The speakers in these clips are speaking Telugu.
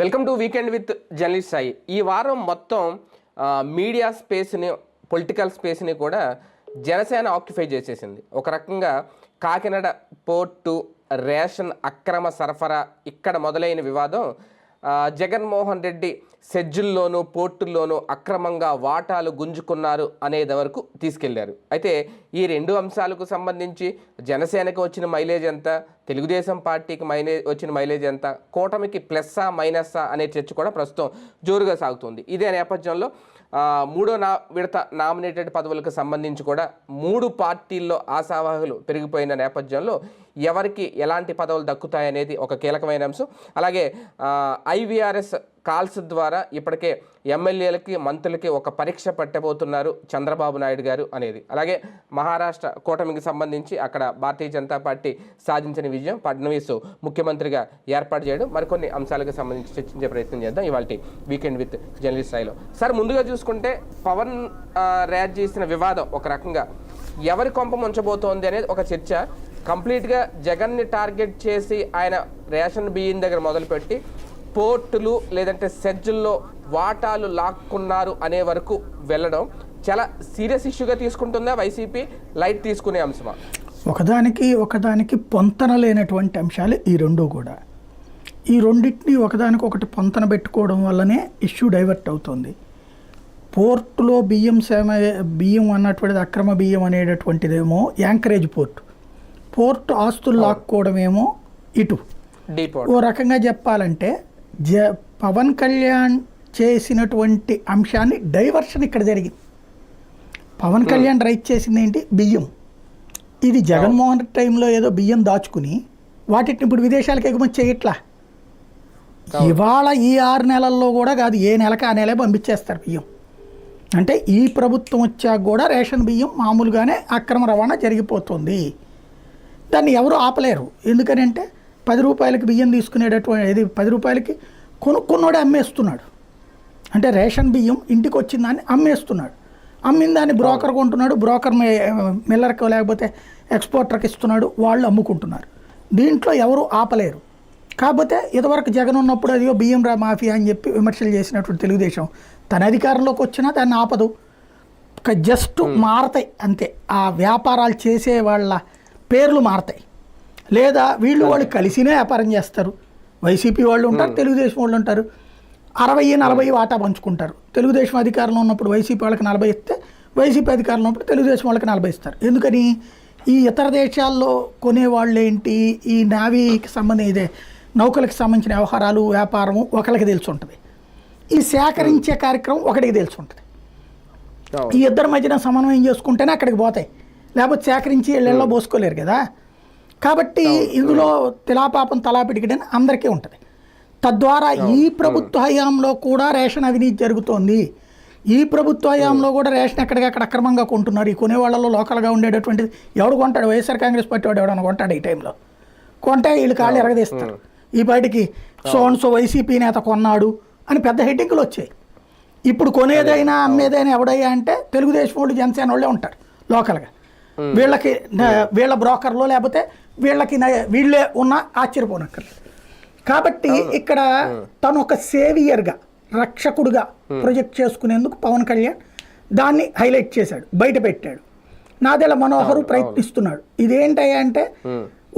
Welcome to weekend with journalist Sai. ఈ వారం మొత్తం మీడియా స్పేస్ని, పొలిటికల్ స్పేస్ని కూడా జనసేన ఆక్యుపై చేసేసింది. ఒక రకంగా కాకినాడ పోర్టు రేషన్ అక్రమ సరఫరా ఇక్కడ మొదలైన వివాదం జగన్మోహన్ రెడ్డి సెజ్జుల్లోనూ పోర్టుల్లోనూ అక్రమంగా వాటాలు గుంజుకున్నారు అనేది వరకు తీసుకెళ్లారు. అయితే ఈ రెండు అంశాలకు సంబంధించి జనసేనకు వచ్చిన మైలేజ్ ఎంత, తెలుగుదేశం పార్టీకి వచ్చిన మైలేజ్ ఎంత, కూటమికి ప్లస్సా మైనస్సా అనే చర్చ కూడా ప్రస్తుతం జోరుగా సాగుతుంది. ఇదే నేపథ్యంలో మూడో విడత నామినేటెడ్ పదవులకు సంబంధించి కూడా 3 పార్టీల్లో ఆశావాహులు పెరిగిపోయిన నేపథ్యంలో ఎవరికి ఎలాంటి పదవులు దక్కుతాయనేది ఒక కీలకమైన అంశం. అలాగే ఐవీఆర్ఎస్ కాల్స్ ద్వారా ఇప్పటికే ఎమ్మెల్యేలకి, మంత్రులకి ఒక పరీక్ష పెట్టబోతున్నారు చంద్రబాబు నాయుడు గారు అనేది. అలాగే మహారాష్ట్ర కూటమికి సంబంధించి అక్కడ భారతీయ జనతా పార్టీ సాధించిన విజయం, ఫడ్నవీస్ ముఖ్యమంత్రిగా ఏర్పాటు చేయడం, మరికొన్ని అంశాలకు సంబంధించి చర్చించే ప్రయత్నం చేద్దాం ఇవాళ వీకెండ్ విత్ జర్నలిస్ట్ స్థాయిలో. సార్, ముందుగా చూసుకుంటే పవన్ రేజ్ చేసిన వివాదం ఒక రకంగా ఎవరి కొంప ముంచబోతోంది అనేది ఒక చర్చ. కంప్లీట్గా జగన్ని టార్గెట్ చేసి ఆయన రేషన్ బియ్యం దగ్గర మొదలుపెట్టి పోర్టులు లేదంటే సెజ్జుల్లో వాటాలు లాక్కున్నారు అనే వరకు వెళ్ళడం చాలా సీరియస్ ఇష్యూగా తీసుకుంటుందా వైసీపీ, లైట్ తీసుకునే అంశమా? ఒకదానికి పొంతన లేనటువంటి అంశాలు ఈ రెండు కూడా. ఈ రెండింటిని ఒకదానికొకటి పొంతన పెట్టుకోవడం వల్లనే ఇష్యూ డైవర్ట్ అవుతుంది. పోర్టులో బియ్యం అన్నటువంటిది అక్రమ బియ్యం అనేటటువంటిదేమో యాంకరేజ్ పోర్టు ఆస్తులు లాక్కోవడమేమో ఇటు. ఓ రకంగా చెప్పాలంటే పవన్ కళ్యాణ్ చేసినటువంటి అంశాన్ని డైవర్షన్ ఇక్కడ జరిగింది. పవన్ కళ్యాణ్ రైట్ చేసింది ఏంటి? బియ్యం. ఇది జగన్మోహన్ రెడ్డి టైంలో ఏదో బియ్యం దాచుకుని వాటిని ఇప్పుడు విదేశాలకు ఎగుమతి చేయట్లా. ఇవాళ ఈ 6 నెలల్లో కూడా కాదు, ఏ నెలకి ఆ నెలే పంపించేస్తారు బియ్యం. అంటే ఈ ప్రభుత్వం వచ్చాక కూడా రేషన్ బియ్యం మామూలుగానే అక్రమ రవాణా జరిగిపోతుంది. దాన్ని ఎవరు ఆపలేరు. ఎందుకని అంటే 10 రూపాయలకి బియ్యం తీసుకునేటటువంటి 10 రూపాయలకి కొనుక్కున్నోడే అమ్మేస్తున్నాడు. అంటే రేషన్ బియ్యం ఇంటికి వచ్చిన దాన్ని అమ్మేస్తున్నాడు. అమ్మిన దాన్ని బ్రోకర్ కొంటున్నాడు, బ్రోకర్ మిల్లర్కి లేకపోతే ఎక్స్పోర్టర్కి ఇస్తున్నాడు, వాళ్ళు అమ్ముకుంటున్నారు. దీంట్లో ఎవరు ఆపలేరు. కాకపోతే ఇదివరకు జగన్ ఉన్నప్పుడు అదిగో బియ్యం మాఫియా అని చెప్పి విమర్శలు చేసినటువంటి తెలుగుదేశం తన అధికారంలోకి వచ్చినా దాన్ని ఆపదు. జస్ట్ మారతాయి అంతే. ఆ వ్యాపారాలు చేసే వాళ్ళ పేర్లు మారతాయి. లేదా వాళ్ళు కలిసినే వ్యాపారం చేస్తారు. వైసీపీ వాళ్ళు ఉంటారు, తెలుగుదేశం వాళ్ళు ఉంటారు. 60-40 వాటా పంచుకుంటారు. తెలుగుదేశం అధికారంలో ఉన్నప్పుడు వైసీపీ వాళ్ళకి 40 ఇస్తే, వైసీపీ అధికారంలో ఉన్నప్పుడు తెలుగుదేశం వాళ్ళకి 40 ఇస్తారు. ఎందుకని? ఈ ఇతర దేశాల్లో కొనేవాళ్ళు ఏంటి, ఈ నావీకి సంబంధించి నౌకలకు సంబంధించిన వ్యవహారాలు, వ్యాపారము ఒకరికి తెలిసి ఉంటుంది. ఈ సేకరించే కార్యక్రమం ఒకటికి తెలిసి ఉంటుంది. ఈ ఇద్దరి మధ్యన సమన్వయం చేసుకుంటేనే అక్కడికి పోతాయి. లేకపోతే సేకరించి ఇళ్ళల్లో పోసుకోలేరు కదా. కాబట్టి ఇందులో తిలాపాపం తలాపిడికడని అందరికీ ఉంటుంది. తద్వారా ఈ ప్రభుత్వ హయాంలో కూడా రేషన్ అవినీతి జరుగుతోంది. ఈ ప్రభుత్వ హయాంలో కూడా రేషన్ ఎక్కడికక్కడ అక్రమంగా కొంటున్నారు. ఈ కొనేవాళ్ళలో లోకల్గా ఉండేటటువంటిది ఎవడు కొంటాడు? వైఎస్ఆర్ కాంగ్రెస్ పార్టీ వాడు ఎవడన్నా కొంటాడు? ఈ టైంలో కొంటే వీళ్ళు కాళ్ళు ఎరగదీస్తారు. ఈ పార్టీకి సో వైసీపీ నేత కొన్నాడు అని పెద్ద హెడ్డింగ్లు వచ్చాయి. ఇప్పుడు కొనేదైనా అమ్మేదైనా ఎవడయ్యా అంటే తెలుగుదేశం వాళ్ళు, జనసేన వాళ్ళే ఉంటారు లోకల్గా. వీళ్ళ బ్రోకర్లో లేకపోతే వీళ్ళే ఉన్న ఆశ్చర్యపోనక్కర్లేదు. కాబట్టి ఇక్కడ తను ఒక సేవియర్గా, రక్షకుడుగా ప్రొజెక్ట్ చేసుకునేందుకు పవన్ కళ్యాణ్ దాన్ని హైలైట్ చేశాడు, బయట పెట్టాడు. నాదెల మనోహరు ప్రయత్నిస్తున్నాడు. ఇదేంటయ్యా అంటే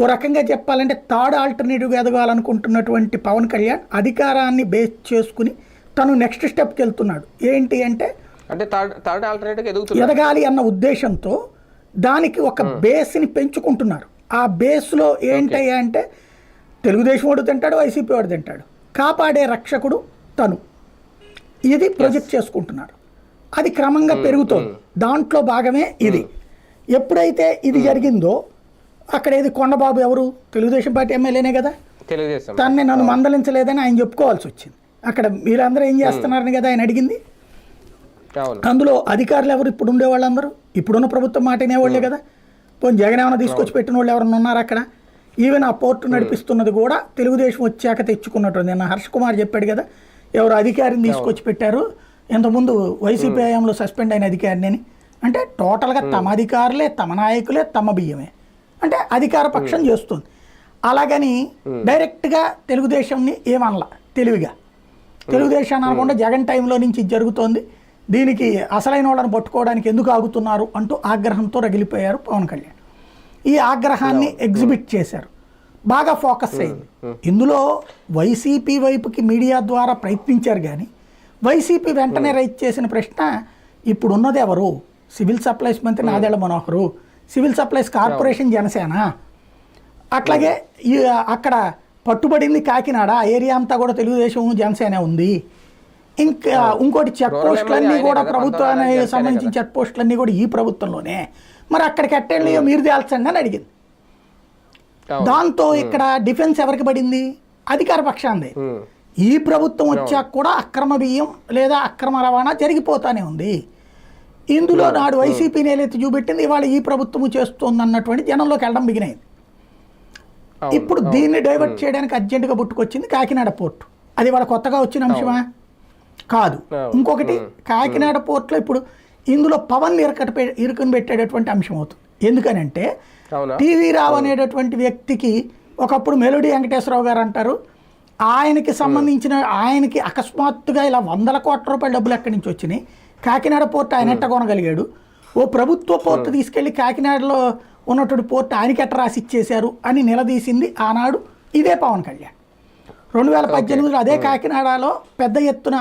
ఓ రకంగా చెప్పాలంటే థర్డ్ ఆల్టర్నేటివ్గా ఎదగాలనుకుంటున్నటువంటి పవన్ కళ్యాణ్ అధికారాన్ని బేస్ చేసుకుని తను నెక్స్ట్ స్టెప్కి వెళ్తున్నాడు. ఏంటి అంటే ఎదగాలి అన్న ఉద్దేశంతో దానికి ఒక బేస్ని పెంచుకుంటున్నారు. ఆ బేస్లో ఏంటయ్యా అంటే తెలుగుదేశం వాడు తింటాడు, వైసీపీ వాడు తింటాడు. కాపాడే రక్షకుడు తను. ఇది ప్రొజెక్ట్ చేసుకుంటున్నారు. అది క్రమంగా పెరుగుతోంది. దాంట్లో భాగమే ఇది. ఎప్పుడైతే ఇది జరిగిందో అక్కడ ఏది కొండబాబు ఎవరు? తెలుగుదేశం పార్టీ ఎమ్మెల్యేనే కదా. తనని నన్ను మందలించలేదని ఆయన చెప్పుకోవాల్సి వచ్చింది. అక్కడ మీరందరూ ఏం చేస్తున్నారని కదా ఆయన అడిగింది. అందులో అధికారులు ఎవరు? ఇప్పుడు ఉండే వాళ్ళందరూ ఇప్పుడున్న ప్రభుత్వం మాట వినేవాళ్లే కదా. పోనీ జగన్ ఏమైనా తీసుకొచ్చి పెట్టిన వాళ్ళు ఎవరన్నా ఉన్నారు అక్కడ? ఈవెన్ ఆ పోర్టు నడిపిస్తున్నది కూడా తెలుగుదేశం వచ్చాక తెచ్చుకున్నట్టుంది. నిన్న హర్ష్ కుమార్ చెప్పాడు కదా, ఎవరు అధికారిని తీసుకొచ్చి పెట్టారు, ఇంతకుముందు వైసీపీ హయాంలో సస్పెండ్ అయిన అధికారిని అని. అంటే టోటల్గా తమ అధికారులే, తమ నాయకులే, తమ బియ్యమే. అంటే అధికార పక్షం చేస్తుంది. అలాగని డైరెక్ట్గా తెలుగుదేశంని ఏమనలా తెలివిగా. తెలుగుదేశాన్ని అనకుండా జగన్ టైంలో నుంచి ఇది జరుగుతోంది, దీనికి అసలైన వాళ్ళని పట్టుకోవడానికి ఎందుకు ఆగుతున్నారు అంటూ ఆగ్రహంతో రగిలిపోయారు పవన్ కళ్యాణ్. ఈ ఆగ్రహాన్ని ఎగ్జిబిట్ చేశారు, బాగా ఫోకస్ అయింది. ఇందులో వైసీపీ వైపుకి మీడియా ద్వారా ప్రయత్నించారు, కానీ వైసీపీ వెంటనే రైజ్ చేసిన ప్రశ్న, ఇప్పుడున్నది ఎవరు? సివిల్ సప్లైస్ మంత్రి Nadella మనోహరు, civil supplies corporation Janasena, అట్లాగే అక్కడ పట్టుబడింది కాకినాడ, ఆ ఏరియా అంతా కూడా తెలుగుదేశం జనసేన ఉంది. ఇంకా ఇంకోటి చెక్ పోస్టులన్నీ కూడా ప్రభుత్వానికి సంబంధించిన చెక్ పోస్టులన్నీ కూడా ఈ ప్రభుత్వంలోనే, మరి అక్కడికి ఎట్టెళ్ళి మీరు తేల్చండి అని అడిగింది. దాంతో ఇక్కడ డిఫెన్స్ ఎవరికి పడింది? అధికార పక్షాందే. ఈ ప్రభుత్వం వచ్చాక కూడా అక్రమ బియ్యం లేదా అక్రమ రవాణా జరిగిపోతానే ఉంది. ఇందులో నాడు వైసీపీ నేలెత్తి చూపెట్టింది, ఇవాళ ఈ ప్రభుత్వం చేస్తుంది అన్నటువంటి జనంలోకి వెళ్ళడం బిగినైంది. ఇప్పుడు దీన్ని డైవర్ట్ చేయడానికి అర్జెంటుగా పుట్టుకొచ్చింది కాకినాడ పోర్టు. అది వాళ్ళ కొత్తగా వచ్చిన అంశమా? కాదు. ఇంకొకటి, కాకినాడ పోర్టులో ఇప్పుడు ఇందులో పవన్ ఇరుకుని పెట్టేటటువంటి అంశం అవుతుంది. ఎందుకనంటే టీవీ రావు అనేటటువంటి వ్యక్తికి ఒకప్పుడు మెలోడీ వెంకటేశ్వరరావు గారు అంటారు, ఆయనకి సంబంధించిన ఆయనకి అకస్మాత్తుగా ఇలా 100 కోట్ల రూపాయల డబ్బులు ఎక్కడి నుంచి వచ్చినాయి, కాకినాడ పోర్టు ఆయన ఎట్ట కొనగలిగాడు, ఓ ప్రభుత్వ పోర్టు తీసుకెళ్లి కాకినాడలో ఉన్నటువంటి పోర్టు ఆయనకి ఎట్ట రాసి ఇచ్చేశారు అని నిలదీసింది ఆనాడు ఇదే పవన్ కళ్యాణ్. 2018లో అదే కాకినాడలో పెద్ద ఎత్తున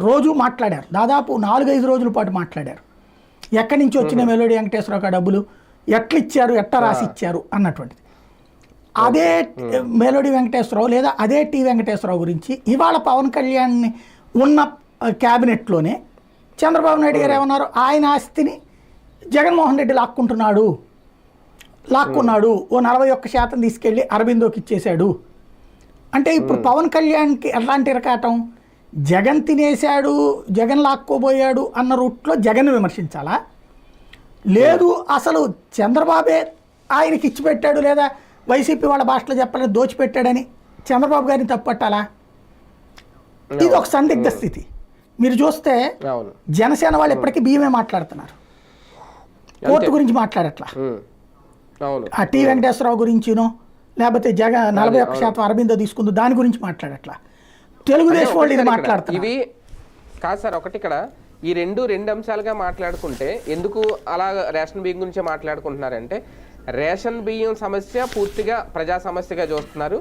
రోజు మాట్లాడారు, దాదాపు 4-5 రోజుల పాటు మాట్లాడారు. ఎక్కడి నుంచి వచ్చిన మెలోడీ వెంకటేశ్వరరావు డబ్బులు, ఎట్లా ఇచ్చారు, ఎట్లా రాసి ఇచ్చారు అన్నటువంటిది. అదే మెలోడీ వెంకటేశ్వరరావు లేదా అదే టి వెంకటేశ్వరరావు గురించి ఇవాళ పవన్ కళ్యాణ్ ఉన్న క్యాబినెట్లోనే చంద్రబాబు నాయుడు గారు ఏమన్నారు, ఆయన ఆస్తిని జగన్మోహన్ రెడ్డి లాక్కున్నాడు, ఓ 41% తీసుకెళ్ళి అరబిందోకి ఇచ్చేశాడు అంటే ఇప్పుడు పవన్ కళ్యాణ్కి ఎలాంటి ఇరకాటం? జగన్ తినేశాడు, జగన్ లాక్కోబోయాడు అన్న రూట్లో జగన్ విమర్శించాలా, లేదు అసలు చంద్రబాబే ఆయనకి ఇచ్చిపెట్టాడు లేదా వైసీపీ వాళ్ళ భాషలో చెప్పాలని దోచిపెట్టాడని చంద్రబాబు గారిని తప్పట్టాలా? ఇది ఒక సందిగ్ధ స్థితి. మీరు చూస్తే జనసేన వాళ్ళు ఎప్పటికీ బియ్యమే మాట్లాడుతున్నారు, కోర్టు గురించి మాట్లాడట్లా. ఆ టి వెంకటేశ్వరరావు గురించినో లేకపోతే జగన్ 41% అరబిందో తీసుకుందో దాని గురించి మాట్లాడట్లా. తెలుగుదేశం వాళ్ళు ఇది మాట్లాడుతున్నారు. ఇవి కాదు సార్, ఒకటి ఇక్కడ ఈ రెండు అంశాలుగా మాట్లాడుకుంటే ఎందుకు అలా రేషన్ బియ్యం గురించే మాట్లాడుకుంటున్నారంటే, రేషన్ బియ్యం సమస్య పూర్తిగా ప్రజా సమస్యగా చూస్తున్నారు.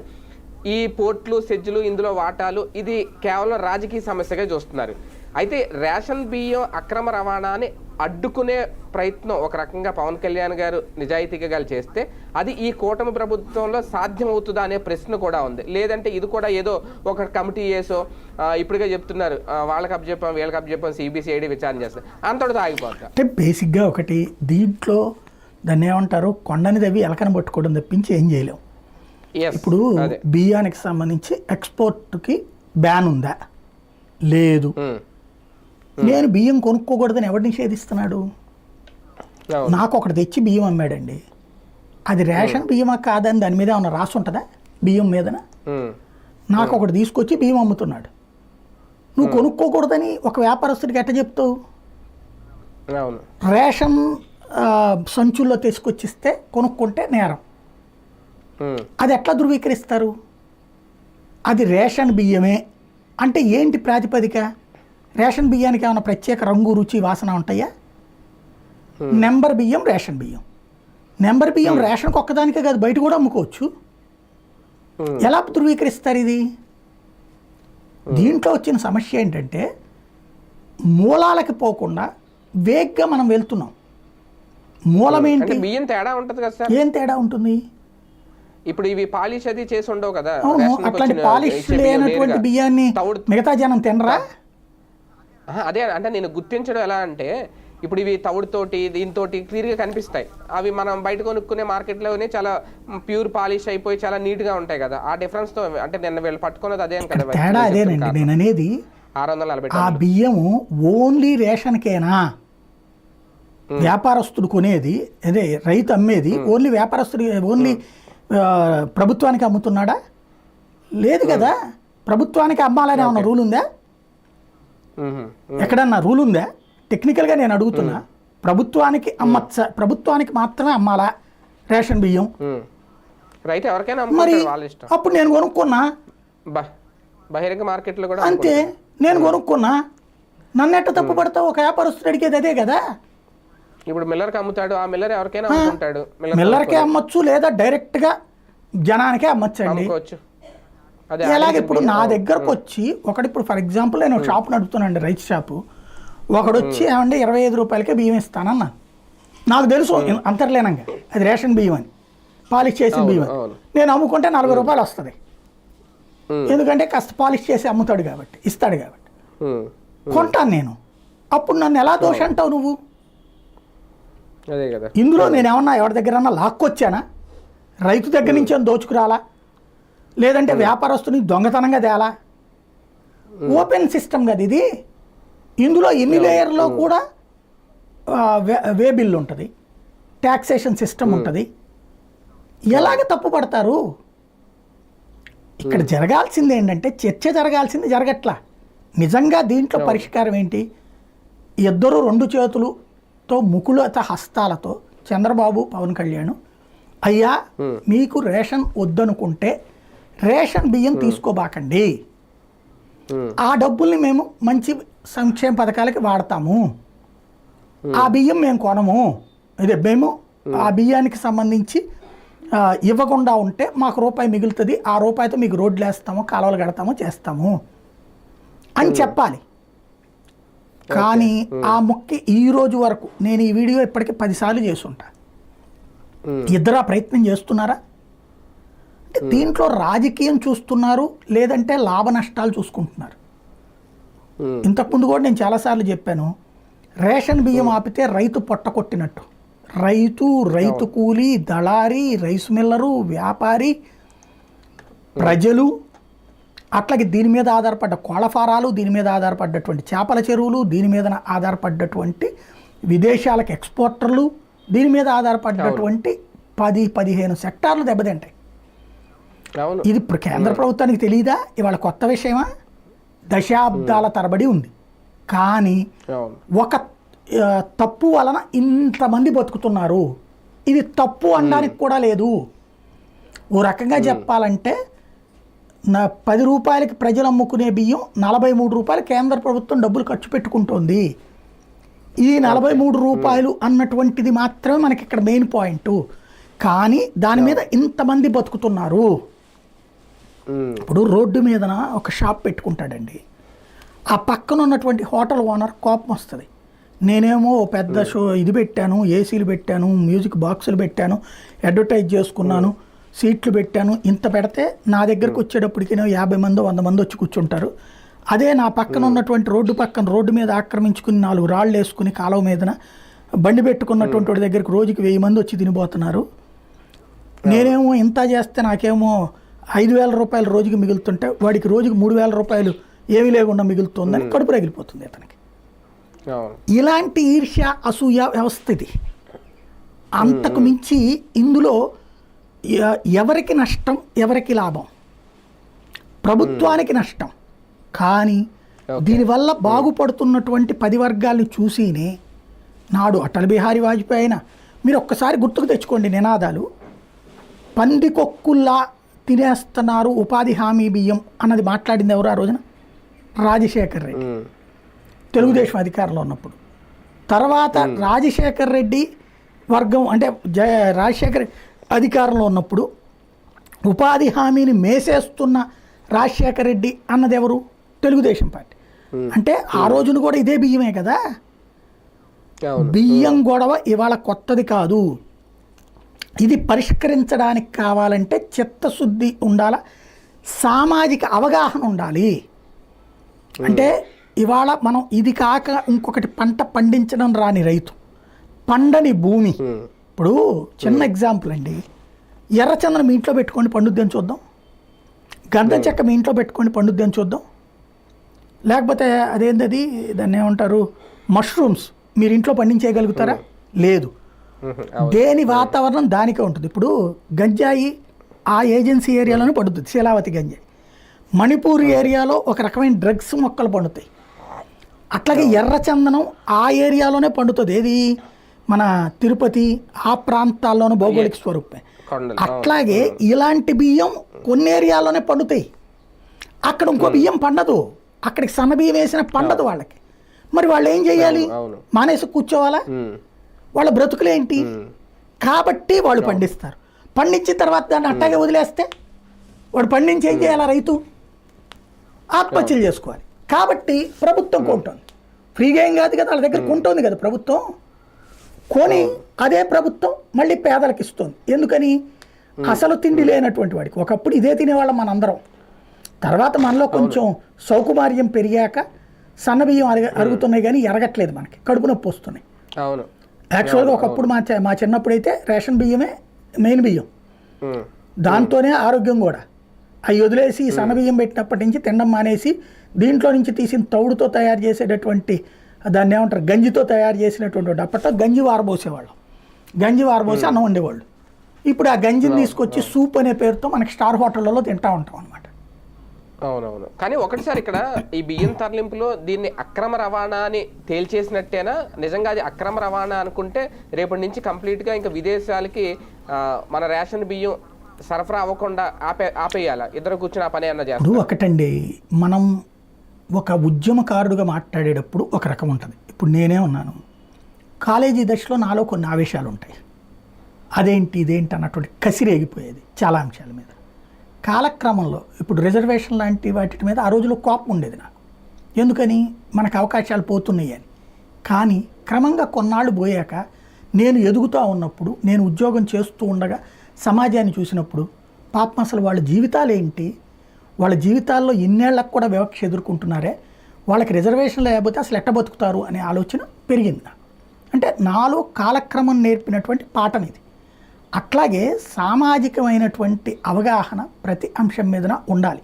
ఈ పోర్ట్లు, సెజ్జులు, ఇందులో వాటాలు ఇది కేవలం రాజకీయ సమస్యగా చూస్తున్నారు. అయితే రేషన్ బియ్యం అక్రమ రవాణాని అడ్డుకునే ప్రయత్నం ఒక రకంగా పవన్ కళ్యాణ్ గారు నిజాయితీగా చేస్తే అది ఈ కూటమి ప్రభుత్వంలో సాధ్యమవుతుందా అనే ప్రశ్న కూడా ఉంది. లేదంటే ఇది కూడా ఏదో ఒక కమిటీ వేసో ఇప్పుడుగా చెప్తున్నారు వాళ్ళకి అప్పచెప్పాం వీళ్ళకి అప్పచెప్పాం సిబిసిఐడి విచారణ చేస్తారు, అంతటితో ఆగిపోతా. అంటే బేసిక్గా ఒకటి దీంట్లో దాన్ని ఏమంటారు, కొండని తవ్వి ఎలకని పట్టుకోవడం తప్పించి ఏం చేయలేం. ఇప్పుడు బియ్యానికి సంబంధించి ఎక్స్పోర్ట్కి బ్యాన్ ఉందా? లేదు. నేను బియ్యం కొనుక్కోకూడదని ఎవరు నిషేధిస్తున్నాడు? నాకు ఒకటి తెచ్చి బియ్యం అమ్మాడండి, అది రేషన్ బియ్యమా కాదని దాని మీద ఏమన్నా రాసి ఉంటుందా? బియ్యం మీదన నాకు ఒకటి తీసుకొచ్చి బియ్యం అమ్ముతున్నాడు, నువ్వు కొనుక్కోకూడదని ఒక వ్యాపారస్తుడికి ఎట్ట చెప్తావు? రేషన్ సంచుల్లో తీసుకొచ్చిస్తే కొనుక్కుంటే నేరం, అది ఎట్లా ధృవీకరిస్తారు? అది రేషన్ బియ్యమే అంటే ఏంటి ప్రాతిపదిక? రేషన్ బియ్యానికి ఏమైనా ప్రత్యేక రంగు, రుచి, వాసన ఉంటాయా? నెంబర్ బియ్యం రేషన్ బియ్యం, నెంబర్ బియ్యం రేషన్కి ఒక్కదానికే కాదు బయట కూడా అమ్ముకోవచ్చు. ఎలా ధృవీకరిస్తారు ఇది? దీంట్లో వచ్చిన సమస్య ఏంటంటే మూలాలకి పోకుండా వేగ్గా మనం వెళ్తున్నాం. మూలం ఏంటి? బియ్యం తేడా ఉంటుంది కదా సార్. ఏం తేడా ఉంటుంది? ఇప్పుడు ఇవి పాలిష్ అది చేసి ఉండవు కదా. అట్లాంటి పాలిష్ లేనటువంటి బియ్యాన్ని మిగతా జనం తినరా? అదే అంటే నేను గుర్తించడం ఎలా అంటే, ఇప్పుడు ఇవి తవుడుతోటి దీంతో క్లియర్గా కనిపిస్తాయి. అవి మనం బయట కొనుక్కునే మార్కెట్లోనే చాలా ప్యూర్ పాలిష్ అయిపోయి చాలా నీట్గా ఉంటాయి కదా. ఆ డిఫరెన్స్తో అంటే నిన్న వీళ్ళు పట్టుకున్నది అదే కదా. తేడా అదేనండి నేను అనేది. 640. ఆ బియ్యము ఓన్లీ రేషన్కేనా? వ్యాపారస్తుడు కొనేది అదే రైతు అమ్మేది ఓన్లీ వ్యాపారస్తుడు, ఓన్లీ ప్రభుత్వానికి అమ్ముతున్నాడా? లేదు కదా. ప్రభుత్వానికి అమ్మాలని ఏమన్నా రూల్ ఉందా? ఎక్కడన్నా రూల్ ఉందా? టెక్నికల్గా నేను అడుగుతున్నా. ప్రభుత్వానికి అమ్మచ్చా? ప్రభుత్వానికి మాత్రమే అమ్మాలా రేషన్ బియ్యం? రైతు ఎవరికైనా మరి అప్పుడు నేను కొనుక్కున్నా బహిరంగ మార్కెట్లో కూడా అంతే. నేను కొనుక్కున్నా, నన్ను ఎట్ట తప్పు పడతావు? ఒక వ్యాపారస్తుడు అడిగేది అదే కదా. ఇప్పుడు మిల్లర్కి అమ్ముతాడు, ఆ మిల్లర్ ఎవరికైనా అమ్ముకుంటాడు, మిల్లర్కే అమ్మొచ్చు, లేదా డైరెక్ట్గా జనానికే అమ్మచ్చండి. అమ్ముకోవచ్చు. అదే ఎలాగ ఇప్పుడు నా దగ్గరకు వచ్చి ఒకటి, ఇప్పుడు ఫర్ ఎగ్జాంపుల్ నేను ఒక షాప్ నడుపుతున్నానండి, రైస్ షాపు. ఒకడు వచ్చి ఏమంటే 25 రూపాయలకే బియ్యం ఇస్తానన్నా. నాకు తెలుసు అంతర్లేనంగా అది రేషన్ బియ్యం అని, పాలిష్ చేసిన బియ్యం అని. నేను అమ్ముకుంటే 40 రూపాయలు వస్తుంది, ఎందుకంటే కాస్త పాలిష్ చేసి అమ్ముతాడు కాబట్టి, ఇస్తాడు కాబట్టి. కొంటాను నేను. అప్పుడు నన్ను ఎలా దోష అంటావు నువ్వు? అదే కదా. ఇందులో నేను ఏమన్నా ఎవరి దగ్గర లాక్కొచ్చానా? రైతు దగ్గర నుంచి ఏమైనా దోచుకురాలా? లేదంటే వ్యాపారస్తుని దొంగతనంగా తేలా? ఓపెన్ సిస్టమ్ కదా ఇది. ఇందులో ఎన్ని లేయర్లో కూడా వే బిల్ ఉంటుంది, ట్యాక్సేషన్ సిస్టమ్ ఉంటుంది. ఎలాగ తప్పు పడతారు? ఇక్కడ జరగాల్సింది ఏంటంటే చర్చ జరగాల్సింది జరగట్లా. నిజంగా దీంట్లో పరిష్కారం ఏంటి? ఇద్దరు 2 చేతులతో ముకులత హస్తాలతో చంద్రబాబు, పవన్ కళ్యాణ్, అయ్యా మీకు రేషన్ వద్దనుకుంటే రేషన్ బియ్యం తీసుకోబాకండి, ఆ డబ్బుల్ని మేము మంచి సంక్షేమ పథకాలకి వాడతాము, ఆ బియ్యం మేము కొనము, ఇదే మేము ఆ బియ్యానికి సంబంధించి ఇవ్వకుండా ఉంటే మాకు రూపాయి మిగులుతుంది, ఆ రూపాయితో మీకు రోడ్లు వేస్తాము, కాలువలు కడతాము, చేస్తాము అని చెప్పాలి. కానీ ఆ మొక్కి ఈ రోజు వరకు నేను ఈ వీడియో ఇప్పటికీ 10 సార్లు చేసుంటా. ఇద్దరు ఆ ప్రయత్నం చేస్తున్నారా? అంటే దీంట్లో రాజకీయం చూస్తున్నారు, లేదంటే లాభ నష్టాలు చూసుకుంటున్నారు. ఇంతకుముందు కూడా నేను చాలాసార్లు చెప్పాను, రేషన్ బియ్యం ఆపితే రైతు పొట్ట కొట్టినట్టు. రైతు కూలీ, దళారీ, రైస్ మిల్లరు, వ్యాపారి, ప్రజలు, అట్లాగే దీని మీద ఆధారపడ్డ కోళ్ల ఫారాలు, దీని మీద ఆధారపడ్డటువంటి చేపల చెరువులు, దీని మీద ఆధారపడ్డటువంటి విదేశాలకు ఎక్స్పోర్టర్లు, దీని మీద ఆధారపడ్డటువంటి 10-15 సెక్టార్లు దెబ్బతింటాయి. ఇది ఇప్పుడు కేంద్ర ప్రభుత్వానికి తెలియదా? ఇవాళ కొత్త విషయమా? దశాబ్దాల తరబడి ఉంది. కానీ ఒక తప్పు వలన ఇంతమంది బతుకుతున్నారు. ఇది తప్పు అనడానికి కూడా లేదు. ఓ రకంగా చెప్పాలంటే 10 రూపాయలకి ప్రజలు అమ్ముకునే బియ్యం 43 రూపాయలు కేంద్ర ప్రభుత్వం డబ్బులు ఖర్చు పెట్టుకుంటోంది. ఈ 43 రూపాయలు అన్నటువంటిది మాత్రమే మనకి ఇక్కడ మెయిన్ పాయింట్. కానీ దాని మీద ఇంతమంది బతుకుతున్నారు. ఇప్పుడు రోడ్డు మీదన ఒక షాప్ పెట్టుకుంటాడండి, ఆ పక్కన ఉన్నటువంటి హోటల్ ఓనర్ కోపం వస్తుంది, నేనేమో పెద్ద ఇది పెట్టాను, ఏసీలు పెట్టాను, మ్యూజిక్ బాక్సులు పెట్టాను, అడ్వర్టైజ్ చేసుకున్నాను, సీట్లు పెట్టాను, ఇంత పెడితే నా దగ్గరకు వచ్చేటప్పటికి 50 మందో 100 మంది వచ్చి కూర్చుంటారు. అదే నా పక్కన ఉన్నటువంటి రోడ్డు మీద ఆక్రమించుకుని 4 రాళ్ళు వేసుకుని కాలువ మీదన బండి పెట్టుకున్నటువంటి వాడి దగ్గరికి రోజుకి 1000 మంది వచ్చి తినిపోతున్నారు. నేనేమో ఇంత చేస్తే నాకేమో 5,000 రూపాయలు రోజుకి మిగులుతుంటే వాడికి రోజుకి 3,000 రూపాయలు ఏమీ లేకుండా మిగులుతుందని కడుపు రగిలిపోతుంది అతనికి. ఇలాంటి ఈర్ష్య, అసూయ వ్యవస్థ ఇది. అంతకు మించి ఇందులో ఎవరికి నష్టం, ఎవరికి లాభం? ప్రభుత్వానికి నష్టం. కానీ దీనివల్ల బాగుపడుతున్నటువంటి 10 వర్గాల్ని చూసినే నాడు అటల్ బిహారీ వాజ్పేయి అయినా మీరు ఒక్కసారి గుర్తుకు తెచ్చుకోండి నినాదాలు. పందికొక్కుల్లా తినేస్తున్నారు ఉపాధి హామీ బియ్యం అన్నది మాట్లాడింది ఎవరు ఆ రోజున? రాజశేఖర్ రెడ్డి, తెలుగుదేశం అధికారంలో ఉన్నప్పుడు. తర్వాత రాజశేఖర్ రెడ్డి వర్గం అంటే రాజశేఖర్ అధికారంలో ఉన్నప్పుడు ఉపాధి హామీని మేసేస్తున్న రాజశేఖర్ రెడ్డి అన్నది ఎవరు? తెలుగుదేశం పార్టీ. అంటే ఆ రోజున కూడా ఇదే బియ్యమే కదా. బియ్యం గొడవ ఇవాళ కొత్తది కాదు. ఇది పరిష్కరించడానికి కావాలంటే చిత్తశుద్ధి ఉండాల, సామాజిక అవగాహన ఉండాలి. అంటే ఇవాళ మనం ఇది కాక ఇంకొకటి పంట పండించడం రాని రైతు, పండని భూమి. ఇప్పుడు చిన్న ఎగ్జాంపుల్ అండి, ఎర్రచందనం మీ ఇంట్లో పెట్టుకొని పండుద్దని చూద్దాం, గంధం చెక్క మీ ఇంట్లో పెట్టుకొని పండుద్దని చూద్దాం. లేకపోతే అదేంటది దాన్ని ఏమంటారు, మష్రూమ్స్ మీరు ఇంట్లో పండించేయగలుగుతారా? లేదు. దేని వాతావరణం దానికే ఉంటుంది. ఇప్పుడు గంజాయి ఆ ఏజెన్సీ ఏరియాలోనే పండుతుంది, శీలావతి గంజాయి. మణిపూర్ ఏరియాలో ఒక రకమైన డ్రగ్స్ మొక్కలు పండుతాయి. అట్లాగే ఎర్రచందనం ఆ ఏరియాలోనే పండుతుంది. ఏది మన తిరుపతి ఆ ప్రాంతాల్లోనూ భౌగోళిక స్వరూపమే. అట్లాగే ఇలాంటి బియ్యం కొన్ని ఏరియాలోనే పండుతాయి. అక్కడ ఇంకో బియ్యం పండదు, అక్కడికి సన్న బియ్యం వేసిన పండదు వాళ్ళకి. మరి వాళ్ళు ఏం చేయాలి? అవును. మానేసి కూర్చోవాలా? వాళ్ళ బ్రతుకులేంటి? కాబట్టి వాళ్ళు పండిస్తారు. పండించిన తర్వాత దాన్ని అట్టాగే వదిలేస్తే వాడు పండించి ఏం చేయాలా? రైతు ఆత్మహత్యలు చేసుకోవాలి. కాబట్టి ప్రభుత్వం కొంటుంది. ఫ్రీగా ఏం కాదు కదా, వాళ్ళ దగ్గర కొంటుంది కదా ప్రభుత్వం. కొని అదే ప్రభుత్వం మళ్ళీ పేదలకు ఇస్తుంది. ఎందుకని? అసలు తిండి లేనటువంటి వాడికి. ఒకప్పుడు ఇదే తినేవాళ్ళం మనందరం. తర్వాత మనలో కొంచెం సౌకుమార్యం పెరిగాక సన్నబియ్యం అరుగుతున్నాయి కానీ ఎరగట్లేదు, మనకి కడుపు నొప్పి వస్తున్నాయి. అవును. యాక్చువల్గా ఒకప్పుడు మా చిన్నప్పుడు అయితే రేషన్ బియ్యమే మెయిన్ బియ్యం, దాంతోనే ఆరోగ్యం కూడా. అవి వదిలేసి సన్న బియ్యం పెట్టినప్పటి నుంచి తినడం మానేసి దీంట్లో నుంచి తీసిన తౌడుతో తయారు చేసేటటువంటి దాన్ని ఏమంటారు, గంజితో తయారు చేసినటువంటి అప్పట్లో గంజి వారబోసేవాళ్ళం. గంజి వారబోసి అన్నం వండేవాళ్ళు. ఇప్పుడు ఆ గంజిని తీసుకొచ్చి సూప్ అనే పేరుతో మనకి స్టార్ హోటళ్లలో తింటా ఉంటాం అనమాట. అవునవును. కానీ ఒకటిసారి ఇక్కడ ఈ బియ్యం తరలింపులో దీన్ని అక్రమ రవాణా అని తేల్చేసినట్టేనా? నిజంగా అది అక్రమ రవాణా అనుకుంటే రేపటి నుంచి కంప్లీట్గా ఇంకా విదేశాలకి మన రేషన్ బియ్యం సరఫరా అవ్వకుండా ఆపేయాలా? ఇద్దరు కూర్చుని ఆ పని అన్న చేస్తారు. ఇప్పుడు ఒకటండి, మనం ఒక ఉద్యమకారుడుగా మాట్లాడేటప్పుడు ఒక రకం ఉంటుంది. ఇప్పుడు నేనే ఉన్నాను, కాలేజీ దశలో నాలో కొన్ని ఆవేశాలు ఉంటాయి. అదేంటి ఇదేంటి అన్నటువంటి కసిరేగిపోయేది చాలా అంశాల మీద. కాలక్రమంలో ఇప్పుడు రిజర్వేషన్ లాంటి వాటి మీద ఆ రోజుల్లో కోపం ఉండేది నాకు. ఎందుకని? మనకు అవకాశాలు పోతున్నాయి అని. కానీ క్రమంగా కొన్నాళ్ళు పోయాక నేను ఎదుగుతూ ఉన్నప్పుడు, నేను ఉద్యోగం చేస్తూ ఉండగా సమాజాన్ని చూసినప్పుడు పాపం అసలు వాళ్ళ జీవితాలు ఏంటి, వాళ్ళ జీవితాల్లో ఇన్నేళ్లకు కూడా వివక్ష ఎదుర్కొంటున్నారే, వాళ్ళకి రిజర్వేషన్ లేకపోతే అసలు ఎట్ట బతుకుతారు అనే ఆలోచన పెరిగింది నాకు. అంటే నాలో కాలక్రమం నేర్పినటువంటి పాఠం ఇది. అట్లాగే సామాజికమైనటువంటి అవగాహన ప్రతి అంశం మీదన ఉండాలి.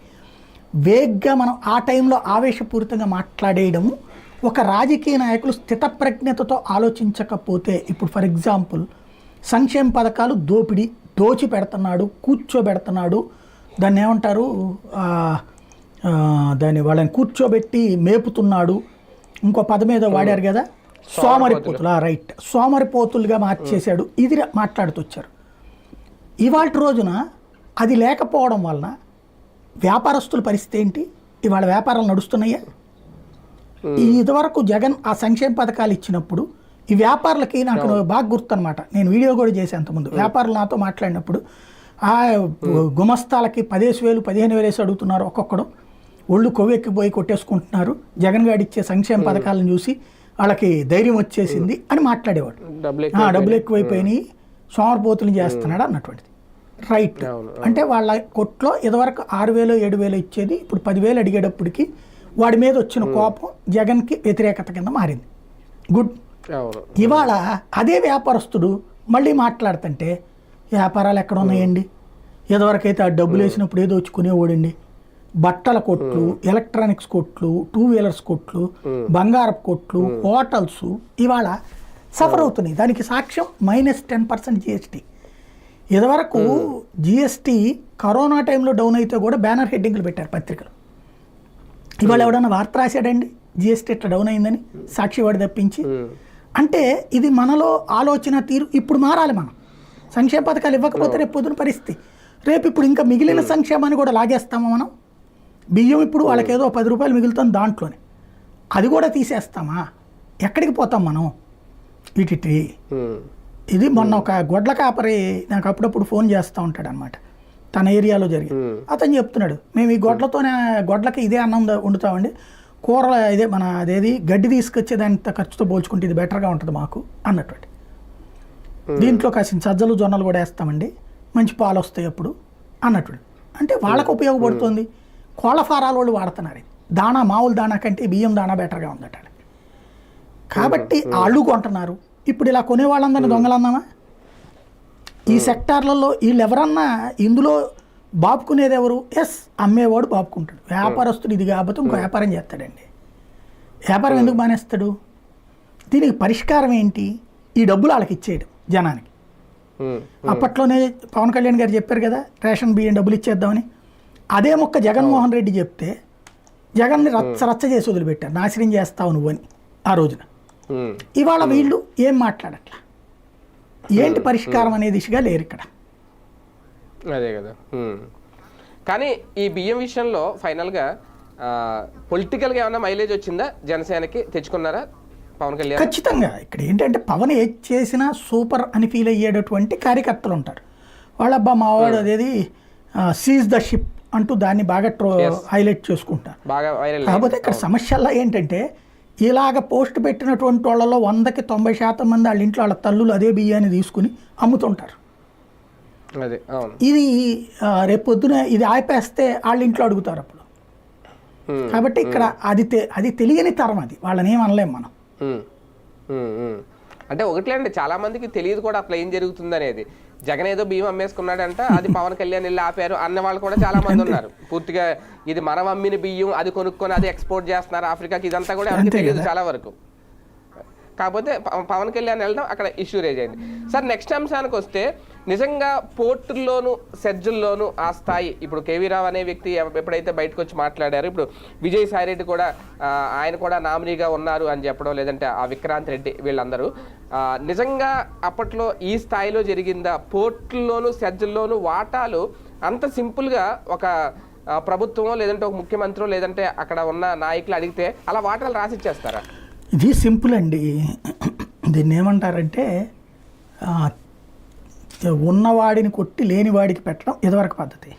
వేగ్గా మనం ఆ టైంలో ఆవేశపూరితంగా మాట్లాడేయడము, ఒక రాజకీయ నాయకులు స్థితప్రజ్ఞతతో ఆలోచించకపోతే, ఇప్పుడు ఫర్ ఎగ్జాంపుల్ సంక్షేమ పథకాలు దోచి పెడుతున్నాడు, కూర్చోబెడుతున్నాడు, దాన్ని ఏమంటారు, దాన్ని వాళ్ళని కూర్చోబెట్టి మేపుతున్నాడు, ఇంకో పదం మీద వాడారు కదా, సోమరిపోతులు. రైట్, సోమరిపోతులుగా మార్చేశాడు, ఇది మాట్లాడుతూ వచ్చారు. ఇవాళ రోజున అది లేకపోవడం వలన వ్యాపారస్తుల పరిస్థితి ఏంటి? ఇవాళ వ్యాపారాలు నడుస్తున్నాయా? ఇదివరకు జగన్ ఆ సంక్షేమ పథకాలు ఇచ్చినప్పుడు ఈ వ్యాపారులకి నాకు బాగా గుర్తు అనమాట. నేను వీడియో కూడా చేసే అంతకుముందు వ్యాపారులు నాతో మాట్లాడినప్పుడు ఆ గుమస్తాలకి 10,000 15,000 వేసి అడుగుతున్నారు. ఒక్కొక్కడు ఒళ్ళు కొవ్వెక్కిపోయి కొట్టేసుకుంటున్నారు. జగన్ గారు ఇచ్చే సంక్షేమ పథకాలను చూసి వాళ్ళకి ధైర్యం వచ్చేసింది అని మాట్లాడేవాడు. డబ్బులు ఎక్కువైపోయినాయి, సోమరిపోతులు చేస్తున్నాడు అన్నటువంటిది. రైట్. అంటే వాళ్ళ కొట్లో ఇదివరకు 6,000 7,000 ఇచ్చేది ఇప్పుడు 10,000 అడిగేటప్పటికి వాడి మీద వచ్చిన కోపం జగన్కి వ్యతిరేకత కింద మారింది. గుడ్. ఇవాళ అదే వ్యాపారస్తుడు మళ్ళీ మాట్లాడుతుంటే వ్యాపారాలు ఎక్కడ ఉన్నాయండి? ఇదివరకైతే ఆ డబ్బులు వేసినప్పుడు ఏదో వచ్చుకునేవాడండి. బట్టల కొట్లు, ఎలక్ట్రానిక్స్ కొట్లు, 2 వీలర్స్ కొట్లు, బంగారపు కొట్లు, హోటల్స్ ఇవాళ సఫర్ అవుతున్నాయి. దానికి సాక్ష్యం -10% జిఎస్టీ. ఇదివరకు జిఎస్టీ కరోనా టైంలో డౌన్ అయితే కూడా బ్యానర్ హెడ్డింగ్లు పెట్టారు పత్రికలు. ఇవాళ ఎవడన్నా వార్త రాశాడండి జిఎస్టీ ఇట్లా డౌన్ అయిందని? సాక్షి వాడు తప్పించి. అంటే ఇది మనలో ఆలోచన తీరు ఇప్పుడు మారాలి. మనం సంక్షేమ పథకాలు ఇవ్వకపోతే రేపు పొద్దున పరిస్థితి. రేపు ఇప్పుడు ఇంకా మిగిలిన సంక్షేమాన్ని కూడా లాగేస్తామా మనం? బియ్యం ఇప్పుడు వాళ్ళకి ఏదో 10 రూపాయలు మిగులుతుంది దాంట్లోనే, అది కూడా తీసేస్తామా? ఎక్కడికి పోతాం మనం? ఇటు ఇది మొన్న ఒక గొడ్ల కాపరి నాకు అప్పుడప్పుడు ఫోన్ చేస్తూ ఉంటాడు అనమాట, తన ఏరియాలో జరిగి. అతను చెప్తున్నాడు, మేము ఈ గొడ్లకి ఇదే అన్నం వండుతామండి, కూరలు ఇదే మన అదేది గడ్డి తీసుకొచ్చే దానితో ఖర్చుతో పోల్చుకుంటే ఇది బెటర్గా ఉంటుంది మాకు అన్నటువంటి. దీంట్లో కాసిన సజ్జలు జొన్నలు కూడా వేస్తామండి, మంచి పాలు వస్తాయి అప్పుడు అన్నటువంటి. అంటే వాళ్ళకు ఉపయోగపడుతుంది. కోళ్ళ ఫారాల వాళ్ళు వాడుతున్నారు ఇది. దాణా మామూలు దాణా కంటే బియ్యం దాణా బెటర్గా ఉందట. కాబట్టి వాళ్ళు కొంటున్నారు. ఇప్పుడు ఇలా కొనే వాళ్ళందరినీ దొంగలన్నామా? ఈ సెక్టార్లలో వీళ్ళు ఎవరన్నా ఇందులో బాపుకునేది ఎవరు? ఎస్, అమ్మేవాడు బాపుకుంటాడు. వ్యాపారస్తుడు ఇది కాకపోతే ఇంకో వ్యాపారం చేస్తాడండి. వ్యాపారం ఎందుకు మానేస్తాడు? దీనికి పరిష్కారం ఏంటి? ఈ డబ్బులు వాళ్ళకి ఇచ్చేయడం జనానికి. అప్పట్లోనే పవన్ కళ్యాణ్ గారు చెప్పారు కదా, రేషన్ బియ్యం డబ్బులు ఇచ్చేద్దామని. అదే మొక్క జగన్మోహన్ రెడ్డి చెప్తే జగన్ని రచ్చ చేసి వదిలిపెట్టారు, నాశనం చేస్తావు నువ్వని ఆ రోజున. ఇవాళ వీళ్ళు ఏం మాట్లాడట్లా, ఏంటి పరిష్కారం అనే దిశగా లేరు ఇక్కడ. అదే కదా. కానీ ఈ బియ్యం విషయంలో ఫైనల్గా పొలిటికల్గా ఏమైనా మైలేజ్ వచ్చిందా? జనసేనకి తెచ్చుకున్నారా పవన్ కళ్యాణ్? ఖచ్చితంగా. ఇక్కడ ఏంటంటే పవన్ ఏది చేసినా సూపర్ అని ఫీల్ అయ్యేటటువంటి కార్యకర్తలు ఉంటారు. వాళ్ళబ్బా మావాడు అదేది సీజ్ ద షిప్ అంటూ దాన్ని బాగా హైలైట్ చేసుకుంటారు. బాగా వైరల్. కాకపోతే ఇక్కడ సమస్యల్లో ఏంటంటే ఇలాగ పోస్ట్ పెట్టినటువంటి వాళ్ళలో 100కి 90% మంది వాళ్ళ ఇంట్లో వాళ్ళ తల్లులు అదే బియ్యాన్ని తీసుకుని అమ్ముతుంటారు. అదే అవును. ఇది రేపు పొద్దున ఇది ఆపేస్తే వాళ్ళ ఇంట్లో అడుగుతారు అప్పుడు. కాబట్టి ఇక్కడ అది తెలియని తరం, అది వాళ్ళని ఏం అనలేం మనం. అంటే ఒకట్లే అండి, చాలా మందికి తెలియదు కూడా అసలు ఏం జరుగుతుంది అనేది. జగన్ ఏదో బియ్యం అమ్మేసుకున్నాడంట, అది పవన్ కళ్యాణ్ వెళ్ళి ఆపారు అన్న వాళ్ళు కూడా చాలా మంది ఉన్నారు. పూర్తిగా ఇది మనం అమ్మిన బియ్యం, అది కొనుక్కొని అది ఎక్స్పోర్ట్ చేస్తున్నారు ఆఫ్రికాకి, ఇదంతా కూడా ఎవరికి తెలియదు చాలా వరకు. కాకపోతే పవన్ కళ్యాణ్ వెళ్ళడం అక్కడ ఇష్యూ రేజ్ అయింది. సార్ నెక్స్ట్ అంశానికి వస్తే, నిజంగా పోర్టుల్లోనూ సెజ్జుల్లోనూ ఆ స్థాయి, ఇప్పుడు కేవీ రావు అనే వ్యక్తి ఎప్పుడైతే బయటకు వచ్చి మాట్లాడారు, ఇప్పుడు విజయసాయి రెడ్డి కూడా ఆయన కూడా నామినీగా ఉన్నారు అని చెప్పడం, లేదంటే ఆ విక్రాంత్ రెడ్డి, వీళ్ళందరూ నిజంగా అప్పట్లో ఈ స్థాయిలో జరిగిందా? పోర్టుల్లోనూ సెజ్జుల్లోనూ వాటాలు అంత సింపుల్గా ఒక ప్రభుత్వమో లేదంటే ఒక ముఖ్యమంత్రి లేదంటే అక్కడ ఉన్న నాయకులు అడిగితే అలా వాటాలు రాసిచ్చేస్తారా? ఇది సింపుల్ అండి. దీన్ని ఏమంటారంటే ఉన్నవాడిని కొట్టి లేనివాడికి పెట్టడం ఇదివరకు పద్ధతి.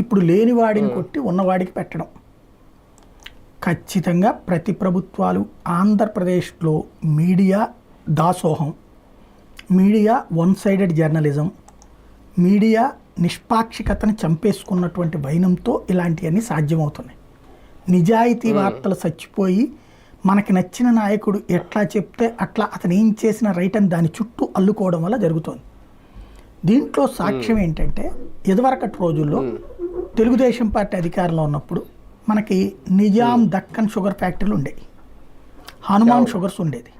ఇప్పుడు లేనివాడిని కొట్టి ఉన్నవాడికి పెట్టడం. ఖచ్చితంగా ప్రతి ప్రభుత్వాలు ఆంధ్రప్రదేశ్లో మీడియా దాసోహం, media one sided journalism, media నిష్పాక్షికతను చంపేసుకున్నటువంటి వైనంతో ఇలాంటివన్నీ సాధ్యమవుతున్నాయి. నిజాయితీ వార్తలు చచ్చిపోయి మనకి నచ్చిన నాయకుడు ఎట్లా చెప్తే అట్లా అతను ఏం చేసిన రైట్ అని దాని చుట్టూ అల్లుకోవడం వల్ల జరుగుతుంది. దీంట్లో సాక్ష్యం ఏంటంటే, ఇదివరకటి రోజుల్లో తెలుగుదేశం పార్టీ అధికారంలో ఉన్నప్పుడు మనకి నిజాం దక్కన్ షుగర్ ఫ్యాక్టరీలు ఉండేవి, హనుమాన్ షుగర్స్ ఉండేది.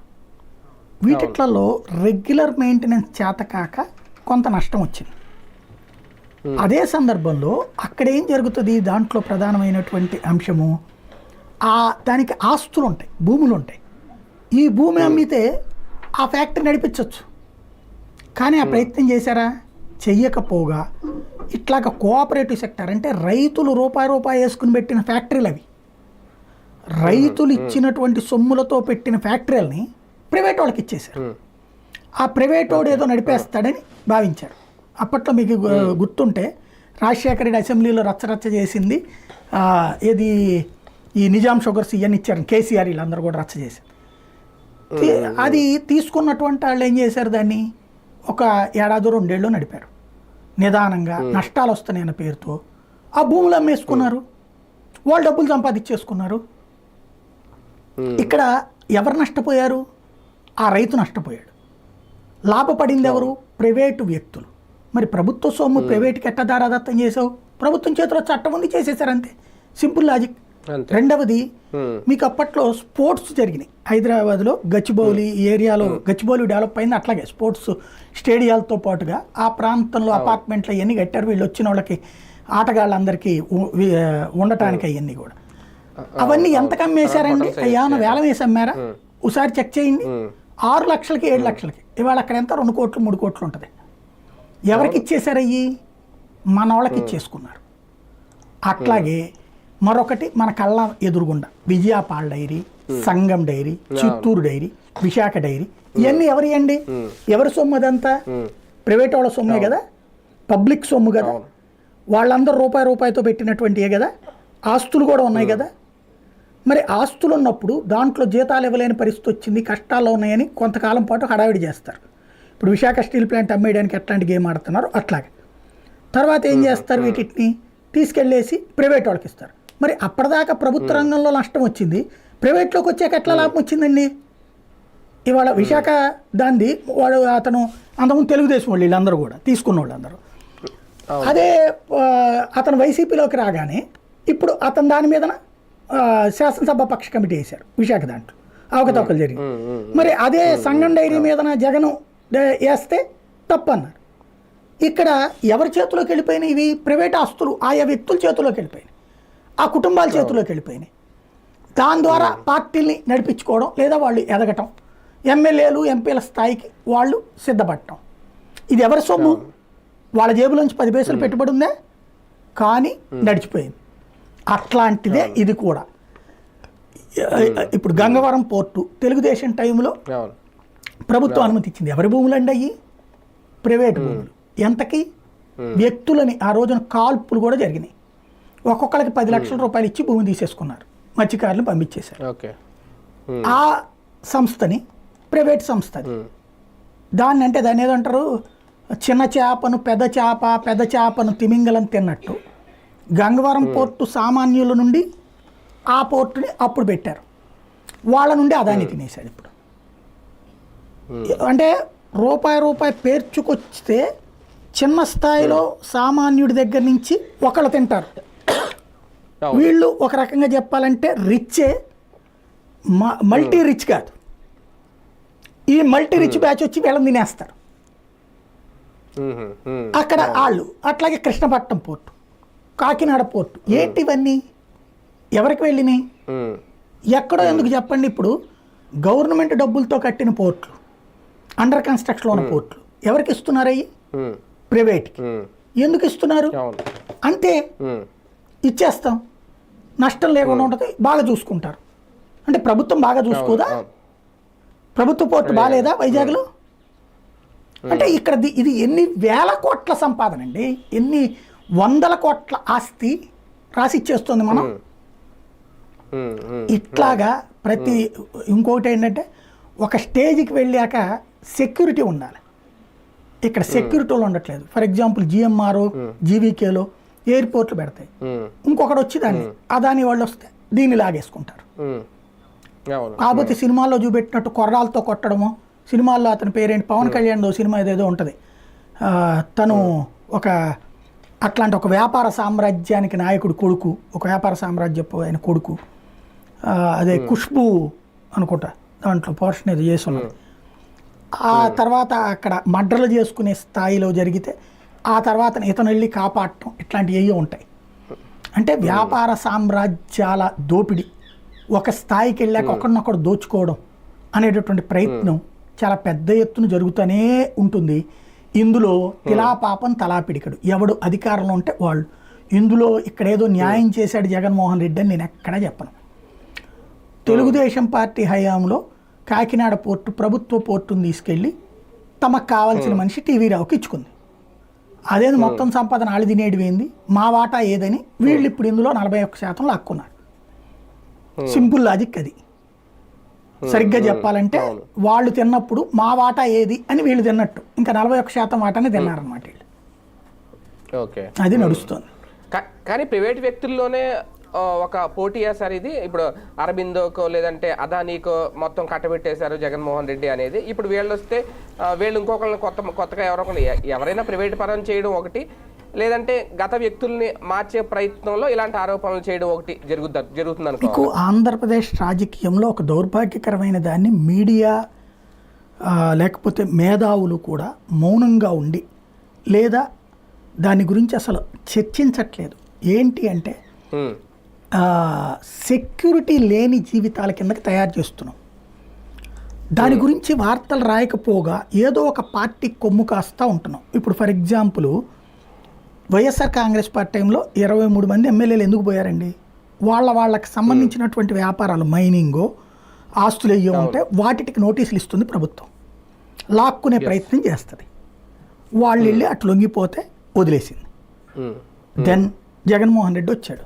వీటిట్లలో రెగ్యులర్ మెయింటెనెన్స్ చేతకాక కొంత నష్టం వచ్చింది. అదే సందర్భంలో అక్కడ ఏం జరుగుతుంది, దాంట్లో ప్రధానమైనటువంటి అంశము దానికి ఆస్తులు ఉంటాయి, భూములు ఉంటాయి. ఈ భూమి అమ్మితే ఆ ఫ్యాక్టరీ నడిపించవచ్చు. కానీ ఆ ప్రయత్నం చేశారా? చెయ్యకపోగా ఇట్లాగ కోఆపరేటివ్ సెక్టర్ అంటే రైతులు రూపాయి వేసుకుని పెట్టిన ఫ్యాక్టరీలు అవి, రైతులు ఇచ్చినటువంటి సొమ్ములతో పెట్టిన ఫ్యాక్టరీలని ప్రైవేట్ వాళ్ళకి ఇచ్చేశారు. ఆ ప్రైవేట్ వాడు ఏదో నడిపేస్తాడని భావించారు. అప్పట్లో మీకు గుర్తుంటే రాజశేఖర రెడ్డి అసెంబ్లీలో రచ్చరచ్చ చేసింది ఏది, ఈ నిజాం షుగర్స్ ఇవన్నీ ఇచ్చారు, కేసీఆర్ వీళ్ళందరూ కూడా రచ్చ చేశారు. అది తీసుకున్నటువంటి వాళ్ళు ఏం చేశారు, దాన్ని ఒక 1-2 ఏళ్ళు నడిపారు. నిదానంగా నష్టాలు వస్తున్నాయన్న పేరుతో ఆ భూములు అమ్మేసుకున్నారు, వాళ్ళు డబ్బులు సంపాదించేసుకున్నారు. ఇక్కడ ఎవరు నష్టపోయారు? ఆ రైతు నష్టపోయాడు. లాభపడింది ఎవరు? ప్రైవేటు వ్యక్తులు. మరి ప్రభుత్వ సొమ్ము ప్రైవేట్కి ఎట్ట దారాదత్తం చేసావు? ప్రభుత్వం చేతిలో చట్టం ఉంది, చేసేసారు అంతే. Simple logic. రెండవది, మీకు అప్పట్లో స్పోర్ట్స్ జరిగినాయి హైదరాబాద్లో, గచ్చిబౌలి ఏరియాలో. గచ్చిబౌలి డెవలప్ అయింది, అట్లాగే స్పోర్ట్స్ స్టేడియాలతో పాటుగా ఆ ప్రాంతంలో అపార్ట్మెంట్లు అవన్నీ కట్టారు. వీళ్ళు వచ్చిన వాళ్ళకి ఆటగాళ్ళందరికీ ఉండటానికి అవన్నీ కూడా. అవన్నీ ఎంతకు అమ్మేశారండి? అయ్యాన వేలం వేసి అమ్మారా? ఒకసారి చెక్ చేయండి. 6 లక్షలకి 7 లక్షలకి. ఇవాళ అక్కడ ఎంత 2 కోట్లు 3 కోట్లు ఉంటుంది. ఎవరికి ఇచ్చేసారు? అయ్యి మన వాళ్ళకి ఇచ్చేసుకున్నారు. అట్లాగే మరొకటి మన కళ్ళ ఎదురుగుండా Vijayapal dairy, Sangam dairy, Chittoor dairy, Visakha dairy, ఇవన్నీ ఎవరి అండి? ఎవరి సొమ్ము? అదంతా ప్రైవేట్ వాళ్ళ సొమ్మే కదా, పబ్లిక్ సొమ్ము కదా. వాళ్ళందరూ రూపాయితో పెట్టినటువంటివే కదా. ఆస్తులు కూడా ఉన్నాయి కదా. మరి ఆస్తులు ఉన్నప్పుడు దాంట్లో జీతాలు ఇవ్వలేని పరిస్థితి వచ్చింది, కష్టాల్లో ఉన్నాయని కొంతకాలం పాటు హడావిడి చేస్తారు. ఇప్పుడు విశాఖ స్టీల్ ప్లాంట్ అమ్మేయడానికి ఎట్లాంటి గేమ్ ఆడుతున్నారు అట్లాగే. తర్వాత ఏం చేస్తారు? వీటిని తీసుకెళ్ళేసి ప్రైవేట్ వాళ్ళకి ఇస్తారు. మరి అప్పటిదాకా ప్రభుత్వ రంగంలో నష్టం వచ్చింది, ప్రైవేట్లోకి వచ్చాక ఎట్లా లాభం వచ్చిందండి? ఇవాళ విశాఖ దాంది అతను అంతకుముందు తెలుగుదేశం వాళ్ళు వీళ్ళందరూ కూడా తీసుకున్న వాళ్ళందరూ. అదే అతను వైసీపీలోకి రాగానే ఇప్పుడు అతను దాని మీద శాసనసభ పక్ష కమిటీ వేశారు విశాఖ, దాంట్లో అవకతవకలు జరిగింది. మరి అదే సంగం డైరీ మీద జగన్ వేస్తే తప్పు అన్నారు. ఇక్కడ ఎవరి చేతిలోకి వెళ్ళిపోయినాయి? ఇవి ప్రైవేట్ ఆస్తులు ఆయా వ్యక్తుల చేతిలోకి వెళ్ళిపోయినాయి, ఆ కుటుంబాల చేతిలోకి వెళ్ళిపోయినాయి. దాని ద్వారా పార్టీల్ని నడిపించుకోవడం లేదా వాళ్ళు ఎదగటం, ఎమ్మెల్యేలు ఎంపీల స్థాయికి వాళ్ళు సిద్ధపడటం. ఇది ఎవరి సొమ్ము? వాళ్ళ జేబులోంచి 10 పైసలు పెట్టుబడి ఉందా? కానీ నడిచిపోయింది. అట్లాంటిదే ఇది కూడా. ఇప్పుడు గంగవరం పోర్టు తెలుగుదేశం టైంలో అవును. ప్రభుత్వం అనుమతి ఇచ్చింది. ఎవరి భూములు అండి అయ్యి? ప్రైవేట్ భూములు. ఎంతకి? వ్యక్తులని ఆ రోజున కాల్పులు కూడా జరిగినాయి. ఒక్కొక్కరికి 10 లక్షల రూపాయలు ఇచ్చి భూమి తీసేసుకున్నారు, మత్స్యకారులు పంపించేశారు. ఓకే. ఆ సంస్థని ప్రైవేట్ సంస్థ అది. దాన్ని అంటే దాన్ని ఏదంటారు, చిన్న చేపను పెద్ద చేపను తిమింగలం తిన్నట్టు గంగవరం పోర్టు సామాన్యుల నుండి ఆ పోర్టుని అప్పుడు పెట్టారు, వాళ్ళ నుండి అదాన్ని తినేశాడు. ఇప్పుడు అంటే రూపాయి పేర్చుకొస్తే చిన్న స్థాయిలో సామాన్యుడి దగ్గర నుంచి ఒకళ్ళు తింటారు. వీళ్ళు ఒక రకంగా చెప్పాలంటే రిచ్చే, మల్టీ రిచ్ కాదు. ఈ మల్టీ రిచ్ బ్యాచ్ వచ్చి వీళ్ళని తినేస్తారు అక్కడ వాళ్ళు. అట్లాగే కృష్ణపట్నం పోర్టు, కాకినాడ పోర్టు, ఏంటివన్నీ ఎవరికి వెళ్ళినాయి? ఎక్కడో ఎందుకు చెప్పండి. ఇప్పుడు గవర్నమెంట్ డబ్బులతో కట్టిన పోర్ట్లు, అండర్ కన్స్ట్రక్షన్లో ఉన్న పోర్ట్లు ఎవరికి ఇస్తున్నారు? అయ్యి ప్రైవేట్కి. ఎందుకు ఇస్తున్నారు? అంతే, ఇచ్చేస్తాం, నష్టం లేకుండా ఉంటుంది, బాగా చూసుకుంటారు. అంటే ప్రభుత్వం బాగా చూసుకోదా? ప్రభుత్వ పోర్టు బాగాలేదా వైజాగ్లో? అంటే ఇక్కడ ఇది ఎన్ని వేల కోట్ల సంపాదన అండి, ఎన్ని వందల కోట్ల ఆస్తి రాసిచ్చేస్తుంది మనం. ఇట్లాగా ప్రతి ఇంకొకటి ఏంటంటే ఒక స్టేజ్కి వెళ్ళాక సెక్యూరిటీ ఉండాలి. ఇక్కడ సెక్యూరిటీలు ఉండట్లేదు. ఫర్ ఎగ్జాంపుల్ జిఎంఆర్, జీవీకేలో ఎయిర్పోర్ట్లు పెడతాయి, ఇంకొకటి వచ్చి దాన్ని అదాని వాళ్ళు వస్తే దీన్ని లాగేసుకుంటారు. కాకపోతే సినిమాల్లో చూపెట్టినట్టు కొర్రాలతో కొట్టడము, సినిమాల్లో అతని పేరేంటి, పవన్ కళ్యాణ్ సినిమా ఏదేదో ఉంటుంది, తను ఒక అట్లాంటి ఒక వ్యాపార సామ్రాజ్యానికి నాయకుడు కొడుకు, ఒక వ్యాపార సామ్రాజ్యపు ఆయన కొడుకు, అదే ఖుష్బూ అనుకుంటా దాంట్లో పోర్షన్ ఏదో చేసి ఉన్నది. ఆ తర్వాత అక్కడ మర్డర్లు చేసుకునే స్థాయిలో జరిగితే ఆ తర్వాత ఇతను వెళ్ళి కాపాడటం, ఇట్లాంటివి ఏవో ఉంటాయి. అంటే వ్యాపార సామ్రాజ్యాల దోపిడీ, ఒక స్థాయికి వెళ్ళాక ఒకరినొకడు దోచుకోవడం అనేటటువంటి ప్రయత్నం చాలా పెద్ద ఎత్తున జరుగుతూనే ఉంటుంది. ఇందులో తిలాపాపం తలాపిడికడు, ఎవడు అధికారంలో ఉంటే వాళ్ళు. ఇందులో ఇక్కడ ఏదో న్యాయం చేశాడు జగన్మోహన్ రెడ్డి అని నేను ఎక్కడా చెప్పను. తెలుగుదేశం పార్టీ హయాంలో కాకినాడ పోర్టు ప్రభుత్వ పోర్టును తీసుకెళ్ళి తమకు కావాల్సిన మనిషి టీవీ రావుకి ఇచ్చుకుంది. అదేది మొత్తం సంపాదన ఆళ్ళు తినేటివేంది, మా వాటా ఏదని వీళ్ళు ఇప్పుడు ఇందులో 41% లాక్కున్నారు. సింపుల్ లాజిక్ అది. సరిగ్గా చెప్పాలంటే వాళ్ళు తిన్నప్పుడు మా వాటా ఏది అని వీళ్ళు తిన్నట్టు ఇంకా 41% వాటానే తిన్నారనమాట వీళ్ళు. అది నడుస్తుంది. కానీ ప్రైవేట్ వ్యక్తుల్లోనే ఒక పోటీయా సార్ ఇది? ఇప్పుడు అరబిందోకో లేదంటే అదానీకో మొత్తం కట్టబెట్టేశారు జగన్మోహన్ రెడ్డి అనేది. ఇప్పుడు వీళ్ళు వస్తే వీళ్ళు ఇంకొకరిని కొత్తగా ఎవరైనా ప్రైవేట్ పరం చేయడం ఒకటి, లేదంటే గత వ్యక్తుల్ని మార్చే ప్రయత్నంలో ఇలాంటి ఆరోపణలు చేయడం ఒకటి జరుగుతుంది అనుకో. ఆంధ్రప్రదేశ్ రాజకీయంలో ఒక దౌర్భాగ్యకరమైన దాన్ని మీడియా లేకపోతే మేధావులు కూడా మౌనంగా ఉండి లేదా దాని గురించి అసలు చర్చించట్లేదు. ఏంటి అంటే సెక్యూరిటీ లేని జీవితాల కిందకి తయారు చేస్తున్నాం. దాని గురించి వార్తలు రాయకపోగా ఏదో ఒక పార్టీ కొమ్ము కాస్తా ఉంటున్నాం. ఇప్పుడు for example YSR Congress party టైంలో 23 మంది ఎమ్మెల్యేలు ఎందుకు పోయారండి? వాళ్ళకి సంబంధించినటువంటి వ్యాపారాలు, మైనింగో ఆస్తులు అయ్యో ఉంటే వాటికి నోటీసులు ఇస్తుంది ప్రభుత్వం, లాక్కునే ప్రయత్నం చేస్తుంది. వాళ్ళు వెళ్ళి అట్లా లొంగిపోతే వదిలేసింది. దెన్ జగన్మోహన్ రెడ్డి వచ్చాడు.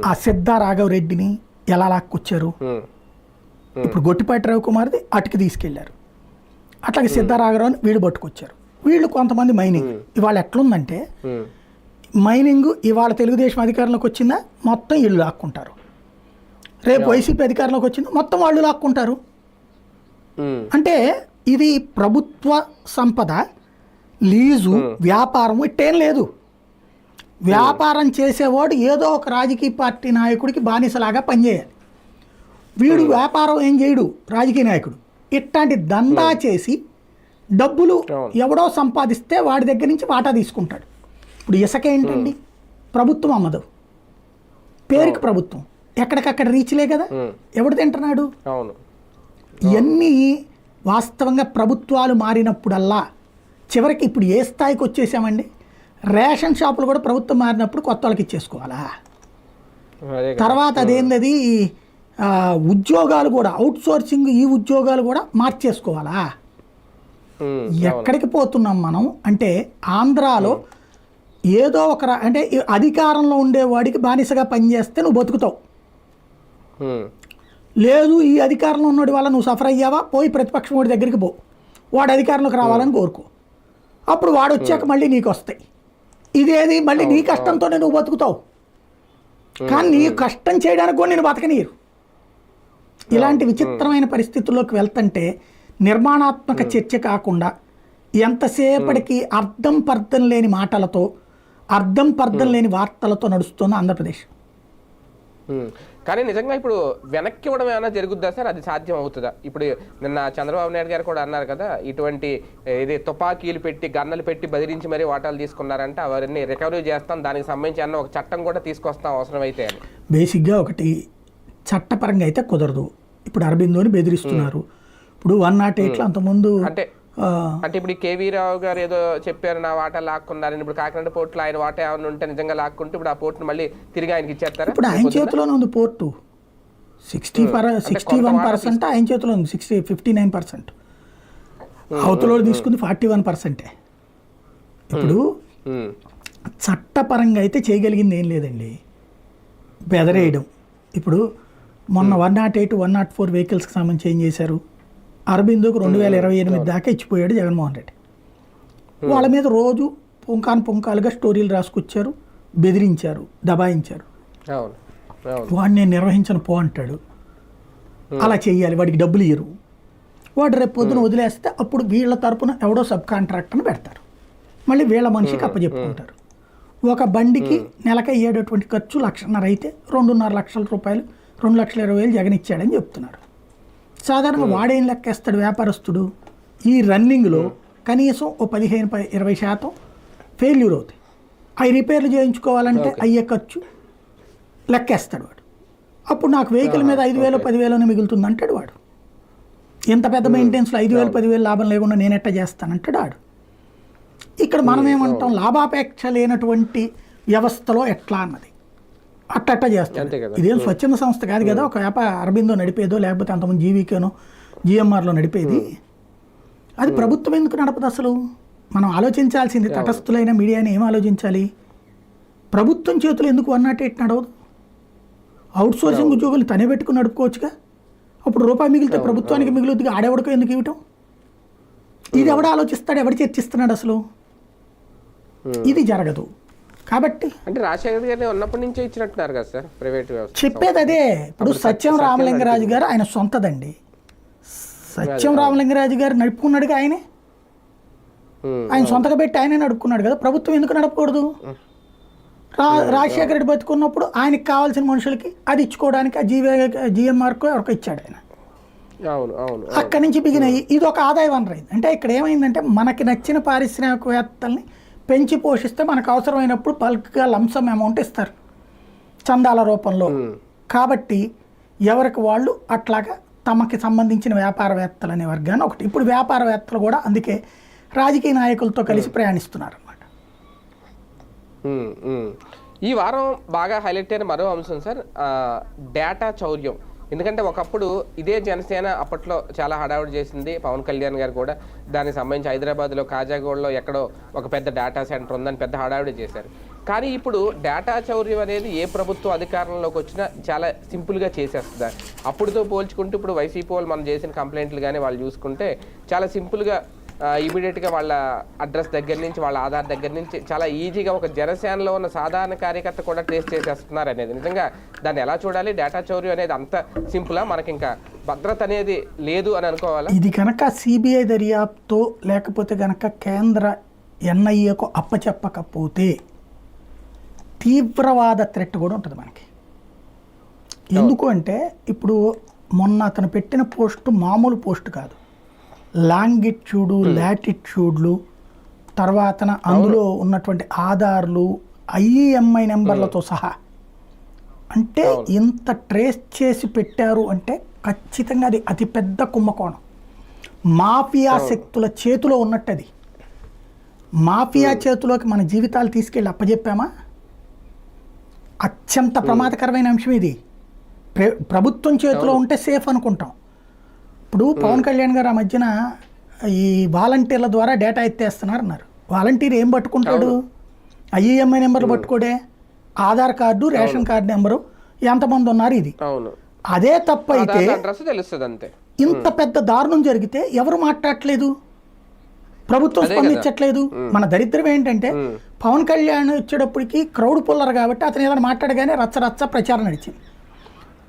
ఆ సిద్ధా రాఘవ రెడ్డిని ఎలా లాక్కొచ్చారు? ఇప్పుడు గొట్టిపాటి రవికుమార్ది అటుకి తీసుకెళ్లారు, అట్లాగే సిద్ధా రాఘవరావుని వీళ్ళు పట్టుకొచ్చారు. వీళ్ళు కొంతమంది మైనింగ్ ఇవాళ ఎట్లుందంటే మైనింగ్ ఇవాళ తెలుగుదేశం అధికారంలోకి వచ్చిందా మొత్తం వీళ్ళు లాక్కుంటారు, రేపు వైసీపీ అధికారంలోకి వచ్చిందా మొత్తం వాళ్ళు లాక్కుంటారు. అంటే ఇది ప్రభుత్వ సంపద, లీజు, వ్యాపారం ఇట్టేం లేదు. వ్యాపారం చేసేవాడు ఏదో ఒక రాజకీయ పార్టీ నాయకుడికి బానిసలాగా పనిచేయాలి. వీడు వ్యాపారం ఏం చేయడు, రాజకీయ నాయకుడు ఇట్లాంటి దందా చేసి డబ్బులు ఎవడో సంపాదిస్తే వాడి దగ్గర నుంచి వాటా తీసుకుంటాడు. ఇప్పుడు ఇసుక ఏంటండి, ప్రభుత్వం అమ్మదు, పేరుకి ప్రభుత్వం, ఎక్కడికక్కడ రీచ్లే కదా, ఎవడు తింటున్నాడు? ఇవన్నీ వాస్తవంగా ప్రభుత్వాలు మారినప్పుడల్లా చివరికి ఇప్పుడు ఏ స్థాయికి వచ్చేసామండి? రేషన్ షాపులు కూడా ప్రభుత్వం మారినప్పుడు కొత్త వాళ్ళకి ఇచ్చేసుకోవాలా? అదే కదా. తర్వాత అదేంది ఉద్యోగాలు కూడా అవుట్ సోర్సింగ్, ఈ ఉద్యోగాలు కూడా మార్చేసుకోవాలా? ఎక్కడికి పోతున్నాం మనం అంటే ఆంధ్రాలో ఏదో ఒక అంటే అధికారంలో ఉండేవాడికి బానిసగా పనిచేస్తే నువ్వు బతుకుతావు. లేదు ఈ అధికారంలో ఉన్నోడి వల్ల నువ్వు సఫర్ అయ్యావా, పోయి ప్రతిపక్షం వాడి దగ్గరికి పో, వాడు అధికారంలోకి రావాలని కోరుకో, అప్పుడు వాడు వచ్చాక మళ్ళీ నీకు వస్తాయి. ఇదేది మళ్ళీ నీ కష్టంతోనే నువ్వు బతుకుతావు, కానీ నీ కష్టం చేయడానికి కూడా నేను బతకనీయరు. ఇలాంటి విచిత్రమైన పరిస్థితుల్లోకి వెళ్తుంటే నిర్మాణాత్మక చర్చ కాకుండా ఎంతసేపటికి అర్థం పర్థం లేని మాటలతో, అర్థం పర్థం లేని వార్తలతో నడుస్తున్న ఆంధ్రప్రదేశ్. కానీ నిజంగా ఇప్పుడు వెనక్కి ఇవ్వడం ఏమైనా జరుగుద్దా సార్? అది సాధ్యం అవుతుందా? ఇప్పుడు నిన్న చంద్రబాబు నాయుడు గారు కూడా అన్నారు కదా, ఇటువంటి ఇది తుపాకీలు పెట్టి గన్నలు పెట్టి బెదిరించి మరీ వాటాలు తీసుకున్నారంటే అవన్నీ రికవరీ చేస్తాం, దానికి సంబంధించి అన్న ఒక చట్టం కూడా తీసుకొస్తాం అవసరమైతే అని. బేసిక్గా ఒకటి చట్టపరంగా అయితే కుదరదు. ఇప్పుడు అరబిందోని బెదిరిస్తున్నారు. ఇప్పుడు 108లో అంతకుముందు అంటే ఇప్పుడు కేవీ రావు గారు ఏదో చెప్పారు, నా వాటా లాక్కున్నారని. ఇప్పుడు కాకినాడ పోర్టులో ఆయన వాటా ఏమైనా ఉంటే నిజంగా లాక్కుంటే ఇప్పుడు ఆ పోర్టును మళ్ళీ తిరిగి ఆయనకి ఇచ్చేస్తారా? ఇప్పుడు ఆయన చేతిలోనే ఉంది పోర్టు. 61% ఆయన చేతిలో ఉంది, 59%. అవతల తీసుకుంది 41%. ఇప్పుడు చట్టపరంగా అయితే చేయగలిగింది ఏం లేదండి, బెదరేయడం. ఇప్పుడు మొన్న 108, 104 వెహికల్స్కి సంబంధించి ఏం చేశారు? అరబిందోకు 2028 దాకా ఇచ్చిపోయాడు జగన్మోహన్ రెడ్డి. వాళ్ళ మీద రోజు పుంకాలుగా స్టోరీలు రాసుకొచ్చారు, బెదిరించారు, దబాయించారు. వాడిని నేను నిర్వహించను పో అంటాడు, అలా చెయ్యాలి, వాడికి డబ్బులు ఇయ్యరు. వాడు రేపు పొద్దున వదిలేస్తే అప్పుడు వీళ్ళ తరపున ఎవడో సబ్ కాంట్రాక్టర్ని పెడతారు, మళ్ళీ వీళ్ళ మనిషికి అప్పచెప్పుకుంటారు. ఒక బండికి నెలకి అయ్యేటటువంటి ఖర్చు 1,50,000 అయితే 2.5 లక్షల రూపాయలు, 2,20,000 జగన్ ఇచ్చాడని చెప్తున్నారు. సాధారణంగా వాడేం లెక్కేస్తాడు వ్యాపారస్తుడు? ఈ రన్నింగ్లో కనీసం ఓ 15-20% ఫెయిల్యూర్ అవుతాయి. అవి రిపేర్లు చేయించుకోవాలంటే అయ్యే ఖర్చు లెక్కేస్తాడు వాడు. అప్పుడు నాకు వెహికల్ మీద 5,000, 10,000 మిగులుతుంది అంటాడు వాడు. ఎంత పెద్ద మెయింటెనెన్స్లో 5,000, 10,000 లాభం లేకుండా నేను ఎట్టా చేస్తానంటాడు వాడు. ఇక్కడ మనం ఏమంటాం, లాభాపేక్ష లేనటువంటి వ్యవస్థలో ఎట్లా అన్నది అట్ట చేస్తాడు. ఇదేం స్వచ్ఛంద సంస్థ కాదు కదా, ఒక అరబిందో నడిపేదో లేకపోతే అంతకుముందు జీవీకేనో జిఎంఆర్లో నడిపేది. అది ప్రభుత్వం ఎందుకు నడపదు అసలు? మనం ఆలోచించాల్సింది, తటస్థులైన మీడియాని ఏం ఆలోచించాలి? ప్రభుత్వం చేతులు ఎందుకు 108 నడవదు? అవుట్ సోర్సింగ్ ఉద్యోగులు తనే పెట్టుకుని నడుపుకోవచ్చుగా. అప్పుడు రూపాయి మిగిలితే ప్రభుత్వానికి మిగులుద్దిగా, ఆడెవడికో ఎందుకు ఇవ్వటం? ఇది ఎవడు ఆలోచిస్తాడు, ఎవడు చర్చిస్తున్నాడు అసలు? ఇది జరగదు. కాబట్టి అంటే రాజశేఖర్ గారిని ఉన్నప్పటి నుంచే ఇచ్చినట్టున్నారు కదా సార్ ప్రైవేట్ వ్యవస్థ. చెప్పేది అదే. ఇప్పుడు సత్యం రామలింగరాజు గారు ఆయన సొంతదండి. సత్యం రామలింగరాజు గారు నడుపుకున్నాడుగా ఆయనే, ఆయన సొంతగా పెట్టి ఆయనే నడుపుకున్నాడు కదా. ప్రభుత్వం ఎందుకు నడపకూడదు? రాజశేఖర రెడ్డి బతుకున్నప్పుడు ఆయనకి కావాల్సిన మనుషులకి అది ఇచ్చుకోవడానికి ఆ జిఎంఆర్కో ఎవరికో ఇచ్చాడు ఆయన. అక్కడి నుంచి బిగినాయి. ఇది ఒక ఆదాయ వనరు అయింది. అంటే ఇక్కడ ఏమైందంటే మనకి నచ్చిన పారిశ్రామికవేత్తల్ని పెంచి పోషిస్తే మనకు అవసరమైనప్పుడు బల్క్గా లంసమ్ అమౌంట్ ఇస్తారు చందాల రూపంలో. కాబట్టి ఎవరికి వాళ్ళు అట్లాగా తమకి సంబంధించిన వ్యాపారవేత్తలు అనే వర్గాన్ని ఒకటి. ఇప్పుడు వ్యాపారవేత్తలు కూడా అందుకే రాజకీయ నాయకులతో కలిసి ప్రయాణిస్తున్నారు అన్నమాట. ఈ వారం బాగా హైలైట్ అయిన మరో అంశం సార్, డేటా చౌర్యం. ఎందుకంటే ఒకప్పుడు ఇదే జనసేన అప్పట్లో చాలా హడావుడి చేసింది, పవన్ కళ్యాణ్ గారు కూడా దానికి సంబంధించి హైదరాబాద్లో కాజాగూడలో ఎక్కడో ఒక పెద్ద డేటా సెంటర్ ఉందని పెద్ద హడావుడి చేశారు. కానీ ఇప్పుడు డేటా చౌర్యం అనేది ఏ ప్రభుత్వం అధికారంలోకి వచ్చినా చాలా సింపుల్గా చేసేస్తుంది. అప్పుడుతో పోల్చుకుంటూ ఇప్పుడు వైసీపీ వాళ్ళు మనం చేసిన కంప్లైంట్లు కానీ వాళ్ళు చూసుకుంటే చాలా సింపుల్గా ఇమీడియట్గా వాళ్ళ అడ్రస్ దగ్గర నుంచి, వాళ్ళ ఆధార్ దగ్గర నుంచి చాలా ఈజీగా ఒక జనసేనలో ఉన్న సాధారణ కార్యకర్త కూడా ట్రేస్ చేసేస్తున్నారు అనేది నిజంగా దాన్ని ఎలా చూడాలి? డేటా చౌర్యం అనేది అంత సింపులా? మనకి ఇంకా భద్రత అనేది లేదు అని అనుకోవాలా? ఇది కనుక సిబిఐ దర్యాప్తు లేకపోతే కనుక కేంద్ర ఎన్ఐఏకు అప్పచెప్పకపోతే తీవ్రవాద థ్రెట్ కూడా ఉంటుంది మనకి. ఎందుకు అంటే ఇప్పుడు మొన్న అతను పెట్టిన పోస్టు మామూలు పోస్ట్ కాదు, లాంగిట్యూడు, లాటిట్యూడ్లు, తర్వాత అందులో ఉన్నటువంటి ఆధార్లు, ఐఈఎంఐ నెంబర్లతో సహా. అంటే ఇంత ట్రేస్ చేసి పెట్టారు అంటే ఖచ్చితంగా అది అతిపెద్ద కుంభకోణం, మాఫియా శక్తుల చేతిలో ఉన్నట్టు. అది మాఫియా చేతిలోకి మన జీవితాలు తీసుకెళ్ళి అప్పచెప్పామా? అత్యంత ప్రమాదకరమైన అంశం ఇది. ప్రభుత్వం చేతిలో ఉంటే సేఫ్ అనుకుంటాం. ఇప్పుడు పవన్ కళ్యాణ్ గారు ఆ మధ్యన ఈ వాలంటీర్ల ద్వారా డేటా ఎత్తేస్తున్నారు అన్నారు. వాలంటీర్ ఏం పట్టుకుంటాడు? ఐఈఎంఐ నెంబర్లు పట్టుకోడే, Aadhaar card, ration card number, ఎంతమంది ఉన్నారు, ఇది. అదే తప్పు అయితే ఇంత పెద్ద దారుణం జరిగితే ఎవరు మాట్లాడట్లేదు, ప్రభుత్వం స్పందించట్లేదు. మన దరిద్రం ఏంటంటే పవన్ కళ్యాణ్ వచ్చేటప్పటికి క్రౌడ్ పుల్లర్ కాబట్టి అతను ఏదైనా మాట్లాడగానే రచ్చ ప్రచారం నడిచింది.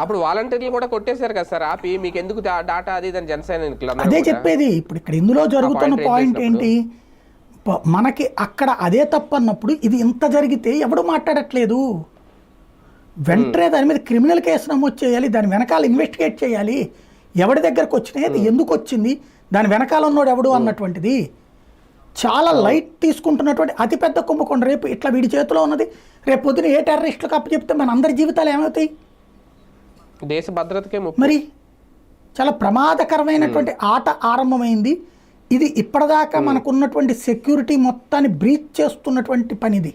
అప్పుడు వాలంటీర్లు కూడా కొట్టేశారు కదా సార్, ఆపి మీకు ఎందుకు డాటా అది జనసేన. అదే చెప్పేది. ఇప్పుడు ఇక్కడ ఇందులో జరుగుతున్న పాయింట్ ఏంటి, మనకి అక్కడ అదే తప్పు అన్నప్పుడు ఇది ఇంత జరిగితే ఎవడు మాట్లాడట్లేదు. వెంటనే దాని మీద క్రిమినల్ కేసు నమోదు చేయాలి, దాని వెనకాల ఇన్వెస్టిగేట్ చేయాలి, ఎవడి దగ్గరకు వచ్చినాయి, అది ఎందుకు వచ్చింది, దాని వెనకాల ఉన్నోడు ఎవడు అన్నటువంటిది చాలా లైట్ తీసుకుంటున్నటువంటి అతిపెద్ద కుంభకోణం. రేపు ఇట్లా వీడి చేతిలో ఉన్నది రేపు పొద్దున ఏ టెర్రరిస్టులకు అప్పచెప్తే మన అందరి జీవితాలు ఏమవుతాయి, దేశ భద్రతకే మరి చాలా ప్రమాదకరమైనటువంటి ఆట ఆరంభమైంది. ఇది ఇప్పటిదాకా మనకున్నటువంటి సెక్యూరిటీ మొత్తాన్ని బ్రీచ్ చేస్తున్నటువంటి పనిది.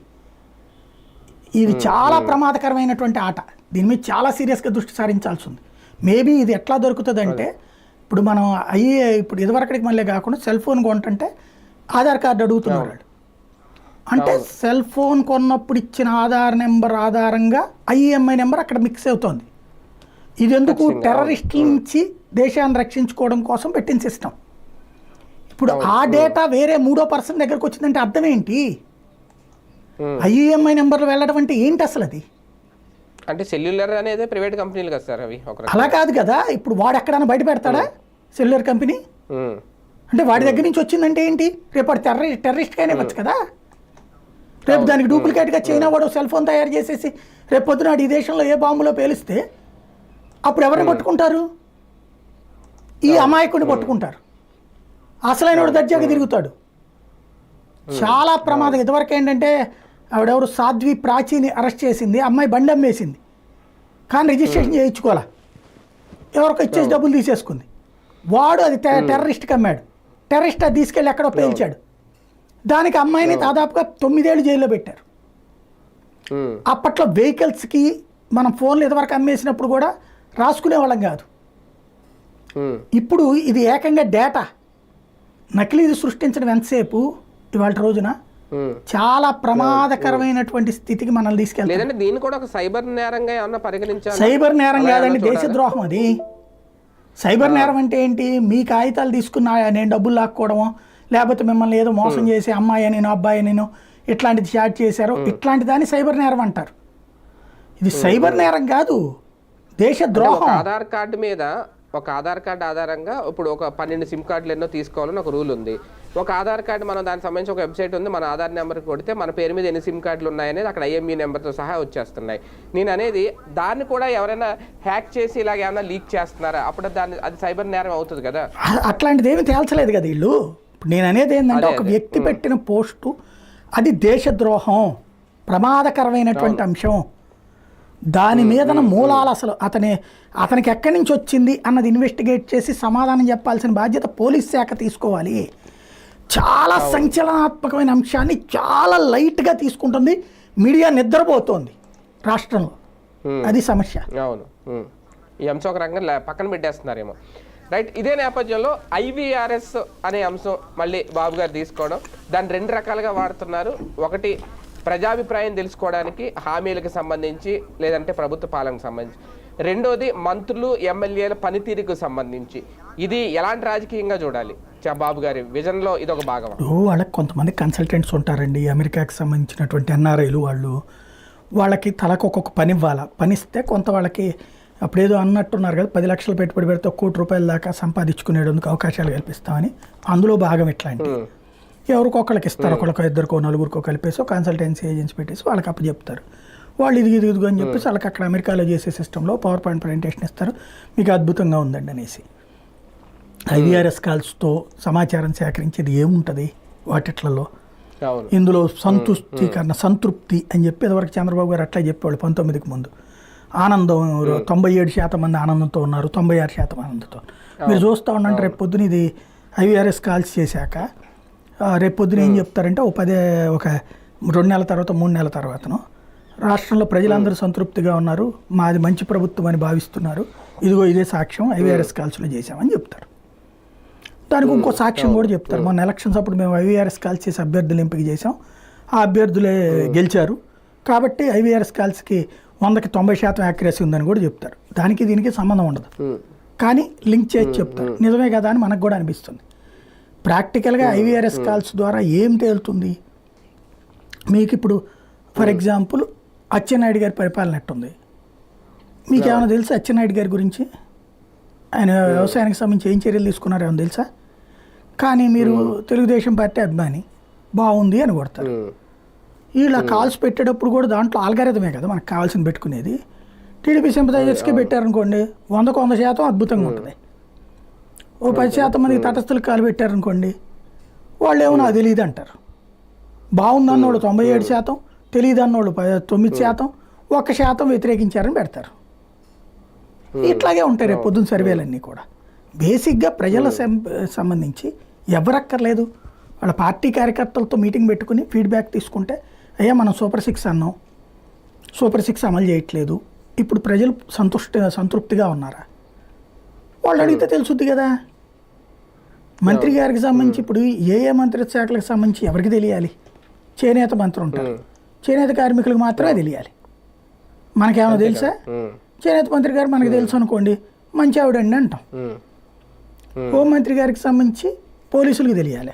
ఇది చాలా ప్రమాదకరమైనటువంటి ఆట. దీని మీద చాలా సీరియస్గా దృష్టి సారించాల్సి ఉంది. మేబీ ఇది ఎట్లా దొరుకుతుంది అంటే ఇప్పుడు మనం ఇప్పుడు ఇదివరకటికి మళ్ళీ కాకుండా సెల్ ఫోన్ కొంటుంటే ఆధార్ కార్డు అడుగుతున్నారు వాళ్ళు. అంటే సెల్ ఫోన్ కొన్నప్పుడు ఇచ్చిన ఆధార్ నెంబర్ ఆధారంగా ఐఈఎంఐ నెంబర్ అక్కడ మిక్స్ అవుతుంది. ఇది ఎందుకు? టెర్రరిస్టుల నుంచి దేశాన్ని రక్షించుకోవడం కోసం పెట్టిన సిస్టమ్. ఇప్పుడు ఆ డేటా వేరే మూడో పర్సన్ దగ్గరకు వచ్చిందంటే అర్థం ఏంటి? ఐఈఎంఐ నెంబర్లు వెళ్ళడం అంటే ఏంటి అసలు? అది అంటే సెల్యులర్ అనేది ప్రైవేట్ కంపెనీలు కదా సార్ అవి. అలా కాదు కదా. ఇప్పుడు వాడు ఎక్కడైనా బయట పెడతాడా సెల్యులర్ కంపెనీ? అంటే వాడి దగ్గర నుంచి వచ్చిందంటే ఏంటి? రేపు వాడు టెర్రరిస్ట్గా ఇవ్వచ్చు కదా. రేపు దానికి డూప్లికేట్గా చైనా వాడు సెల్ ఫోన్ తయారు చేసేసి రేపు పొద్దున ఈ దేశంలో ఏ బాంబులో పేలిస్తే అప్పుడు ఎవరిని పట్టుకుంటారు? ఈ అమాయకుడిని పట్టుకుంటారు. అసలైన వాడు దర్జాగా తిరుగుతాడు. చాలా ప్రమాదం. ఇదివరకు ఏంటంటే ఆవిడెవరు సాధ్వి ప్రాచీని అరెస్ట్ చేసింది, అమ్మాయి బండి అమ్మేసింది, కానీ రిజిస్ట్రేషన్ చేయించుకోవాలా, ఎవరికో ఇచ్చేసి డబ్బులు తీసేసుకుంది. వాడు అది టెర్రరిస్ట్కి అమ్మాడు. టెర్రరిస్ట్ అది తీసుకెళ్ళి ఎక్కడో పేల్చాడు. దానికి అమ్మాయిని దాదాపుగా 9 ఏళ్ళు జైల్లో పెట్టారు. అప్పట్లో వెహికల్స్కి మనం ఫోన్లు ఇదివరకు అమ్మేసినప్పుడు కూడా రాసుకునే వాళ్ళం కాదు. ఇప్పుడు ఇది ఏకంగా డేటా నకిలీది సృష్టించడం ఎంతసేపు ఇవాళ రోజున చాలా ప్రమాదకరమైనటువంటి స్థితికి మనల్ని తీసుకెళ్తాం. దీన్ని కూడా ఒక సైబర్ నేరంగా ఏమన్నా పరిగణించాలి? సైబర్ నేరం కాదండి, దేశద్రోహం అది. సైబర్ నేరం అంటే ఏంటి? మీ కాగితాలు తీసుకున్నా నేను డబ్బులు లాక్కోవడమో, లేకపోతే మిమ్మల్ని ఏదో మోసం చేసి అమ్మాయి నేను అబ్బాయి నేను ఇట్లాంటిది చాట్ చేశారు, ఇట్లాంటి దాన్ని సైబర్ నేరం అంటారు. ఇది సైబర్ నేరం కాదు, దేశద్రోహం. ఆధార్ కార్డు మీద ఒక ఆధార్ కార్డు ఆధారంగా ఇప్పుడు ఒక 12 సిమ్ కార్డులు ఎన్నో తీసుకోవాలని ఒక రూల్ ఉంది. ఒక ఆధార్ కార్డు మనం దానికి సంబంధించి ఒక వెబ్సైట్ ఉంది, మన ఆధార్ నెంబర్ కొడితే మన పేరు మీద ఎన్ని సిమ్ కార్డులు ఉన్నాయనేది అక్కడ ఐఎంఈ నెంబర్తో సహా వచ్చేస్తున్నాయి. నేను అనేది దాన్ని కూడా ఎవరైనా హ్యాక్ చేసి ఇలాగ ఏమైనా లీక్ చేస్తున్నారా, అప్పుడు అది సైబర్ నేరం అవుతుంది కదా. అట్లాంటిది ఏమి తేల్చలేదు కదా వీళ్ళు. ఇప్పుడు నేను అనేది ఏంటంటే ఒక వ్యక్తి పెట్టిన పోస్టు అది దేశద్రోహం, ప్రమాదకరమైనటువంటి అంశం. దాని మీద మూలాలు అసలు అతనికి ఎక్కడి నుంచి వచ్చింది అన్నది ఇన్వెస్టిగేట్ చేసి సమాధానం చెప్పాల్సిన బాధ్యత పోలీస్ శాఖ తీసుకోవాలి. చాలా సంచలనాత్మకమైన అంశాన్ని చాలా లైట్గా తీసుకుంటుంది మీడియా, నిద్రపోతోంది రాష్ట్రంలో. అది సమస్య. అవును, ఈ అంశం ఒక రకంగా పక్కన పెట్టేస్తున్నారేమో. రైట్. ఇదే నేపథ్యంలో ఐవీఆర్ఎస్ అనే అంశం మళ్ళీ బాబు గారు తీసుకోవడం, దాన్ని 2 రకాలుగా వాడుతున్నారు. ఒకటి ప్రజాభిప్రాయం తెలుసుకోవడానికి, హామీలకు సంబంధించి, లేదంటే ప్రభుత్వ పాలనకు సంబంధించి. రెండోది మంత్రులు ఎమ్మెల్యేల పనితీరుకు సంబంధించి. ఇది ఎలాంటి రాజకీయంగా చూడాలి బాబు గారి విజన్లో? ఇది ఒక భాగం. వాళ్ళకి కొంతమంది కన్సల్టెంట్స్ ఉంటారండి, అమెరికాకి సంబంధించినటువంటి ఎన్ఆర్ఐలు. వాళ్ళకి తలకు ఒక్కొక్క పని ఇవ్వాలి. పనిస్తే కొంత వాళ్ళకి అప్పుడేదో అన్నట్టున్నారు కదా, 10 లక్షలు పెట్టుబడి పెడితే 1 కోటి రూపాయల దాకా సంపాదించుకునేందుకు అవకాశాలు కల్పిస్తామని. అందులో భాగం ఇట్లాంటి ఎవరికొకళ్ళకి ఇస్తారు, ఒకళ్ళకో ఇద్దరికో నలుగురికో కలిపేసి కన్సల్టెన్సీ ఏజెన్సీ పెట్టేసి వాళ్ళకి అప్పు చెప్తారు. వాళ్ళు ఇది అని చెప్పేసి వాళ్ళకి అక్కడ అమెరికాలో చేసే సిస్టంలో పవర్ పాయింట్ ప్రజెంటేషన్ ఇస్తారు, మీకు అద్భుతంగా ఉందండి అనేసి. ఐవీఆర్ఎస్ కాల్స్తో సమాచారం సేకరించేది ఏముంటుంది వాటిట్లలో? ఇందులో సంతృప్తి అని చెప్పి ఇదివరకు చంద్రబాబు గారు అట్లా చెప్పేవాళ్ళు 19కి ముందు. ఆనందం 97% మంది ఆనందంతో ఉన్నారు, 96% ఆనందంతో. మీరు చూస్తూ ఉండండి రేపు పొద్దున ఇది ఐవీఆర్ఎస్ కాల్స్ చేశాక రేపు పొద్దున ఏం చెప్తారంటే ఒక 2 నెలల తర్వాత 3 నెలల తర్వాతను రాష్ట్రంలో ప్రజలందరూ సంతృప్తిగా ఉన్నారు, మాది మంచి ప్రభుత్వం అని భావిస్తున్నారు, ఇదిగో ఇదే సాక్ష్యం ఐవీఆర్ఎస్ కాల్స్లో చేశామని చెప్తారు. దానికి ఇంకో సాక్ష్యం కూడా చెప్తారు, మొన్న ఎలక్షన్స్ అప్పుడు మేము ఐవీఆర్ఎస్ కాల్స్ చేసి అభ్యర్థులు ఎంపిక చేసాం, ఆ అభ్యర్థులే గెలిచారు కాబట్టి ఐవీఆర్ఎస్ కాల్స్కి 100కి 90% యాక్యురసీ ఉందని కూడా చెప్తారు. దానికి దీనికి సంబంధం ఉండదు, కానీ లింక్ చేసి చెప్తారు. నిజమే కదా అని మనకు కూడా అనిపిస్తుంది. ప్రాక్టికల్గా ఐవీఆర్ఎస్ కాల్స్ ద్వారా ఏం తేలుతుంది మీకు? ఇప్పుడు ఫర్ ఎగ్జాంపుల్ అచ్చెన్నాయుడు గారి పరిపాలన ఎట్టుంది మీకు ఏమైనా తెలుసా? అచ్చెన్నాయుడు గారి గురించి ఆయన వ్యవసాయానికి సంబంధించి ఏం చర్యలు తీసుకున్నారో ఏమైనా తెలుసా? కానీ మీరు తెలుగుదేశం పార్టీ అభిమాని బాగుంది అని కొడతారు. వీళ్ళ కాల్స్ పెట్టేటప్పుడు కూడా దాంట్లో ఆల్గారిథమే కదా మనకు కావాల్సిన పెట్టుకునేది. టీడీపీ సింపథైజర్స్కే పెట్టారనుకోండి 100కు 100% అద్భుతంగా ఉంటుంది. ఓ 10% మందికి తటస్థులకు కాలు పెట్టారనుకోండి వాళ్ళు ఏమో నాకు తెలియదు అంటారు. బాగుందన్నోడు 97%, తెలియదు అన్నోడు 9%, 1% వ్యతిరేకించారని పెడతారు. ఇట్లాగే ఉంటాయి రేపు పొద్దున్న సర్వేలన్నీ కూడా. బేసిక్గా ప్రజల సంబంధించి ఎవరక్కర్లేదు, వాళ్ళ పార్టీ కార్యకర్తలతో మీటింగ్ పెట్టుకుని ఫీడ్బ్యాక్ తీసుకుంటే అయ్యా మనం సూపర్ 6 అన్నాం, సూపర్ 6 అమలు చేయట్లేదు, ఇప్పుడు ప్రజలు సంతృప్తిగా ఉన్నారా? వాళ్ళు అడిగితే తెలుసుద్ది కదా. మంత్రి గారికి సంబంధించి ఇప్పుడు ఏ మంత్రిత్వ శాఖలకు సంబంధించి ఎవరికి తెలియాలి? చేనేత మంత్రి ఉంటారు, చేనేత కార్మికులకు మాత్రమే తెలియాలి. మనకేమైనా తెలుసా? చేనేత మంత్రి గారు మనకు తెలుసు అనుకోండి, మంచి ఆవిడండి అంటాం. హోంమంత్రి గారికి సంబంధించి పోలీసులకు తెలియాలి.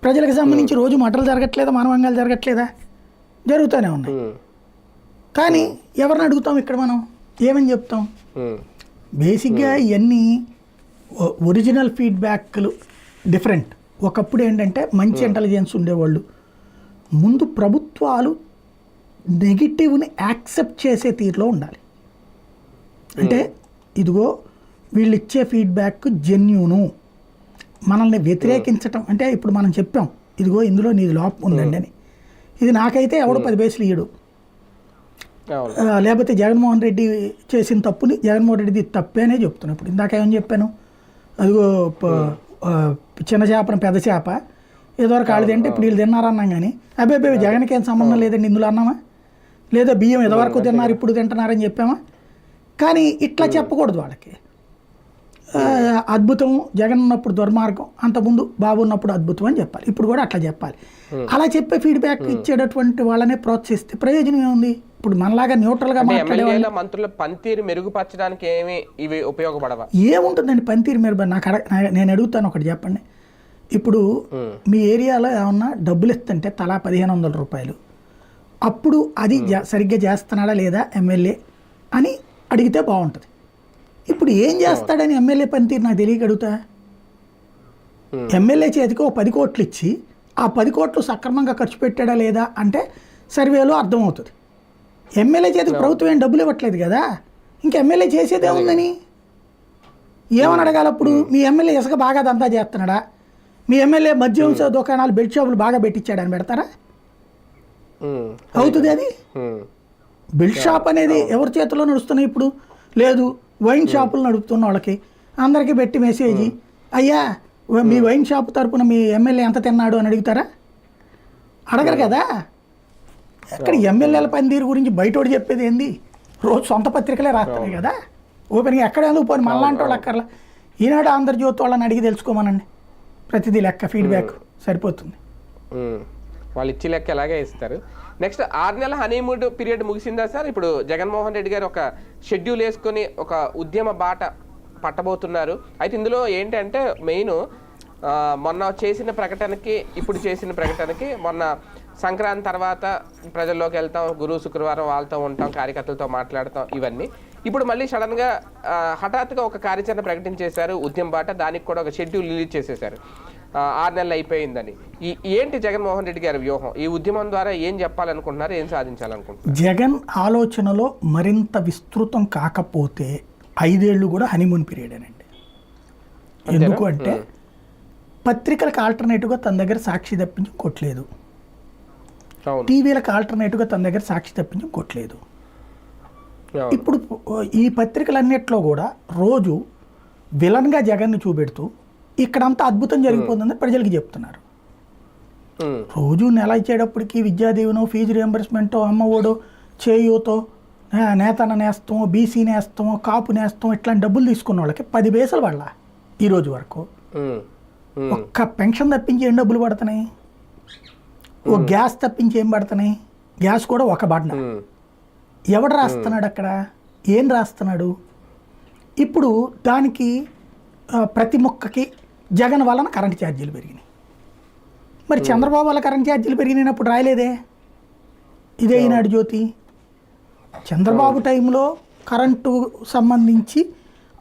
ప్రజలకు సంబంధించి రోజు మటలు జరగట్లేదా, మానవంగాలు జరగట్లేదా? జరుగుతూనే ఉన్నాయి. కానీ ఎవరిని అడుగుతాం ఇక్కడ మనం? ఏమని చెప్తాం? బేసిక్గా ఇవన్నీ ఒరిజినల్ ఫీడ్బ్యాక్లు డిఫరెంట్. ఒకప్పుడు ఏంటంటే మంచి ఇంటెలిజెన్స్ ఉండేవాళ్ళు, ముందు ప్రభుత్వాలు నెగిటివ్ని యాక్సెప్ట్ చేసే తీరులో ఉండాలి. అంటే ఇదిగో వీళ్ళు ఇచ్చే ఫీడ్బ్యాక్ జెన్యూను, మనల్ని వ్యతిరేకించటం అంటే ఇప్పుడు మనం చెప్పాం ఇదిగో ఇందులో నీది లోపం ఉందండి అని, ఇది నాకైతే ఎవడు 10 పైసలు ఇయ్యడు. లేకపోతే జగన్మోహన్ రెడ్డి చేసిన తప్పుని జగన్మోహన్ రెడ్డిది తప్పేనే చెప్తున్నాను. ఇప్పుడు ఇందాక ఏమని చెప్పాను, అదిగో చిన్న చేపను పెద్ద చేప ఏదో కాళ్ళది అంటే ఇప్పుడు వీళ్ళు తిన్నారన్నాం, కానీ అబ్బాయి జగన్కి ఏం సంబంధం లేదండి ఇందులో అన్నామా? లేదా బియ్యం ఎదవరకు తిన్నారు ఇప్పుడు తింటున్నారని చెప్పామా? కానీ ఇట్లా చెప్పకూడదు వాళ్ళకి. అద్భుతం జగన్ ఉన్నప్పుడు దుర్మార్గం, అంతకుముందు బాబు ఉన్నప్పుడు అద్భుతం అని చెప్పాలి. ఇప్పుడు కూడా అట్లా చెప్పాలి. అలా చెప్పే ఫీడ్బ్యాక్ ఇచ్చేటటువంటి వాళ్ళనే ప్రోత్సహిస్తే ప్రయోజనం ఏముంది? ఇప్పుడు మనలాగా న్యూట్రల్గా మాట్లాడే మంత్రుల పనితీరు మెరుగుపరచడానికి ఏమి ఇవి ఉపయోగపడవా? ఏముంటుందండి పనితీరు మెరుగు? నేను అడుగుతాను ఒకటి చెప్పండి. ఇప్పుడు మీ ఏరియాలో ఏమన్నా డబ్బులు ఇస్తుంటే తలా 1500 రూపాయలు, అప్పుడు అది సరిగ్గా చేస్తున్నాడా లేదా ఎమ్మెల్యే అని అడిగితే బాగుంటుంది. ఇప్పుడు ఏం చేస్తాడని ఎమ్మెల్యే పనితీరు నాకు తెలియక అడుగుతా. ఎమ్మెల్యే చేతికి 10 కోట్లు ఇచ్చి ఆ 10 కోట్లు సక్రమంగా ఖర్చు పెట్టాడా లేదా అంటే సర్వేలో అర్థమవుతుంది. ఎమ్మెల్యే చేతికి ప్రభుత్వం ఏం డబ్బులు ఇవ్వట్లేదు కదా, ఇంక ఎమ్మెల్యే చేసేదే ఉందని ఏమని అడగాలి? అప్పుడు మీ ఎమ్మెల్యే ఇసుక బాగా దంతా చేస్తున్నాడా, మీ ఎమ్మెల్యే మద్యం దుకాణాలు బెల్ట్ షాపులు బాగా పెట్టించాడని పెడతారా? అవుతుంది అది? బెల్ట్ షాప్ అనేది ఎవరి చేతిలో నడుస్తున్నాయి ఇప్పుడు? లేదు, వైన్ షాపులు నడుపుతున్న వాళ్ళకి అందరికీ పెట్టి మెసేజ్, అయ్యా మీ వైన్ షాప్ తరపున మీ ఎమ్మెల్యే ఎంత తిన్నాడు అని అడుగుతారా? అడగరు కదా. ఎక్కడ ఎమ్మెల్యేల పనితీరు గురించి బయటోడు చెప్పేది ఏంది? రోజు సొంత పత్రికలే రాస్తున్నాయి కదా ఓపెన్గా. ఎక్కడ ఎందుకు పోయి మనలాంటి వాళ్ళు అక్కర్లా, ఈనాడు ఆంధ్రజ్యోతి వాళ్ళని అడిగి తెలుసుకోమనండి, ప్రతిదీ లెక్క ఫీడ్బ్యాక్ సరిపోతుంది. వాళ్ళు ఇచ్చి లెక్క ఎలాగే ఇస్తారు. నెక్స్ట్ 6 నెలల హనీమూన్ పీరియడ్ ముగిసిందా సార్? ఇప్పుడు జగన్మోహన్ రెడ్డి గారు ఒక షెడ్యూల్ వేసుకొని ఒక ఉద్యమ బాట పట్టబోతున్నారు. అయితే ఇందులో ఏంటంటే మెయిన్ మొన్న చేసిన ప్రకటనకి ఇప్పుడు చేసిన ప్రకటనకి, మొన్న సంక్రాంతి తర్వాత ప్రజల్లోకి వెళ్తాం, గురు శుక్రవారం వాళ్ళతో ఉంటాం, కార్యకర్తలతో మాట్లాడతాం, ఇవన్నీ ఇప్పుడు మళ్ళీ సడన్గా హఠాత్తుగా ఒక కార్యాచరణ ప్రకటించేశారు ఉద్యమ బాట. దానికి కూడా ఒక షెడ్యూల్ రిలీజ్ చేసేశారు, 6 నెలలు అయిపోయిందని. ఏంటి జగన్మోహన్ రెడ్డి గారి వ్యూహం? ఈ ఉద్యమం ద్వారా ఏం చెప్పాలనుకుంటున్నారు, ఏం సాధించాలనుకుంటున్నారు? జగన్ ఆలోచనలో మరింత విస్తృతం కాకపోతే 5 ఏళ్ళు కూడా హనీమూన్ పీరియడ్ అనండి. ఎందుకు అంటే పత్రికలకు ఆల్టర్నేటివ్గా తన దగ్గర సాక్షి తప్పించి కొట్టలేదు, టీవీలకు ఆల్టర్నేటివ్గా తన దగ్గర సాక్షి తప్పించి కొట్టలేదు. ఇప్పుడు ఈ పత్రికలన్నిట్లో కూడా రోజు విలన్గా జగన్ని చూపెడుతూ ఇక్కడంతా అద్భుతం జరిగిపోతుందని ప్రజలకి చెప్తున్నారు. రోజు నెల ఇచ్చేటప్పటికి విద్యాదీవెనో ఫీజు రియంబర్స్మెంటో అమ్మఒడో చేయూతో నేతన నేస్తమో బీసీ నేస్తమో కాపు నేస్తమో ఇట్లాంటి డబ్బులు తీసుకున్న వాళ్ళకి 10 పైసలు పడలా ఈరోజు వరకు. ఒక్క పెన్షన్ తప్పించి ఏం డబ్బులు పడుతున్నాయి, ఓ గ్యాస్ తప్పించి ఏం పడుతున్నాయి, గ్యాస్ కూడా ఒక బటన. ఎవడు రాస్తున్నాడు అక్కడ, ఏం రాస్తున్నాడు? ఇప్పుడు దానికి ప్రతి మొక్కకి జగన్ వలన కరెంట్ ఛార్జీలు పెరిగినాయి. మరి చంద్రబాబు వల్ల కరెంట్ ఛార్జీలు పెరిగినప్పుడు రాయలేదే ఇదే ఈనాడు జ్యోతి. చంద్రబాబు టైంలో కరెంటు సంబంధించి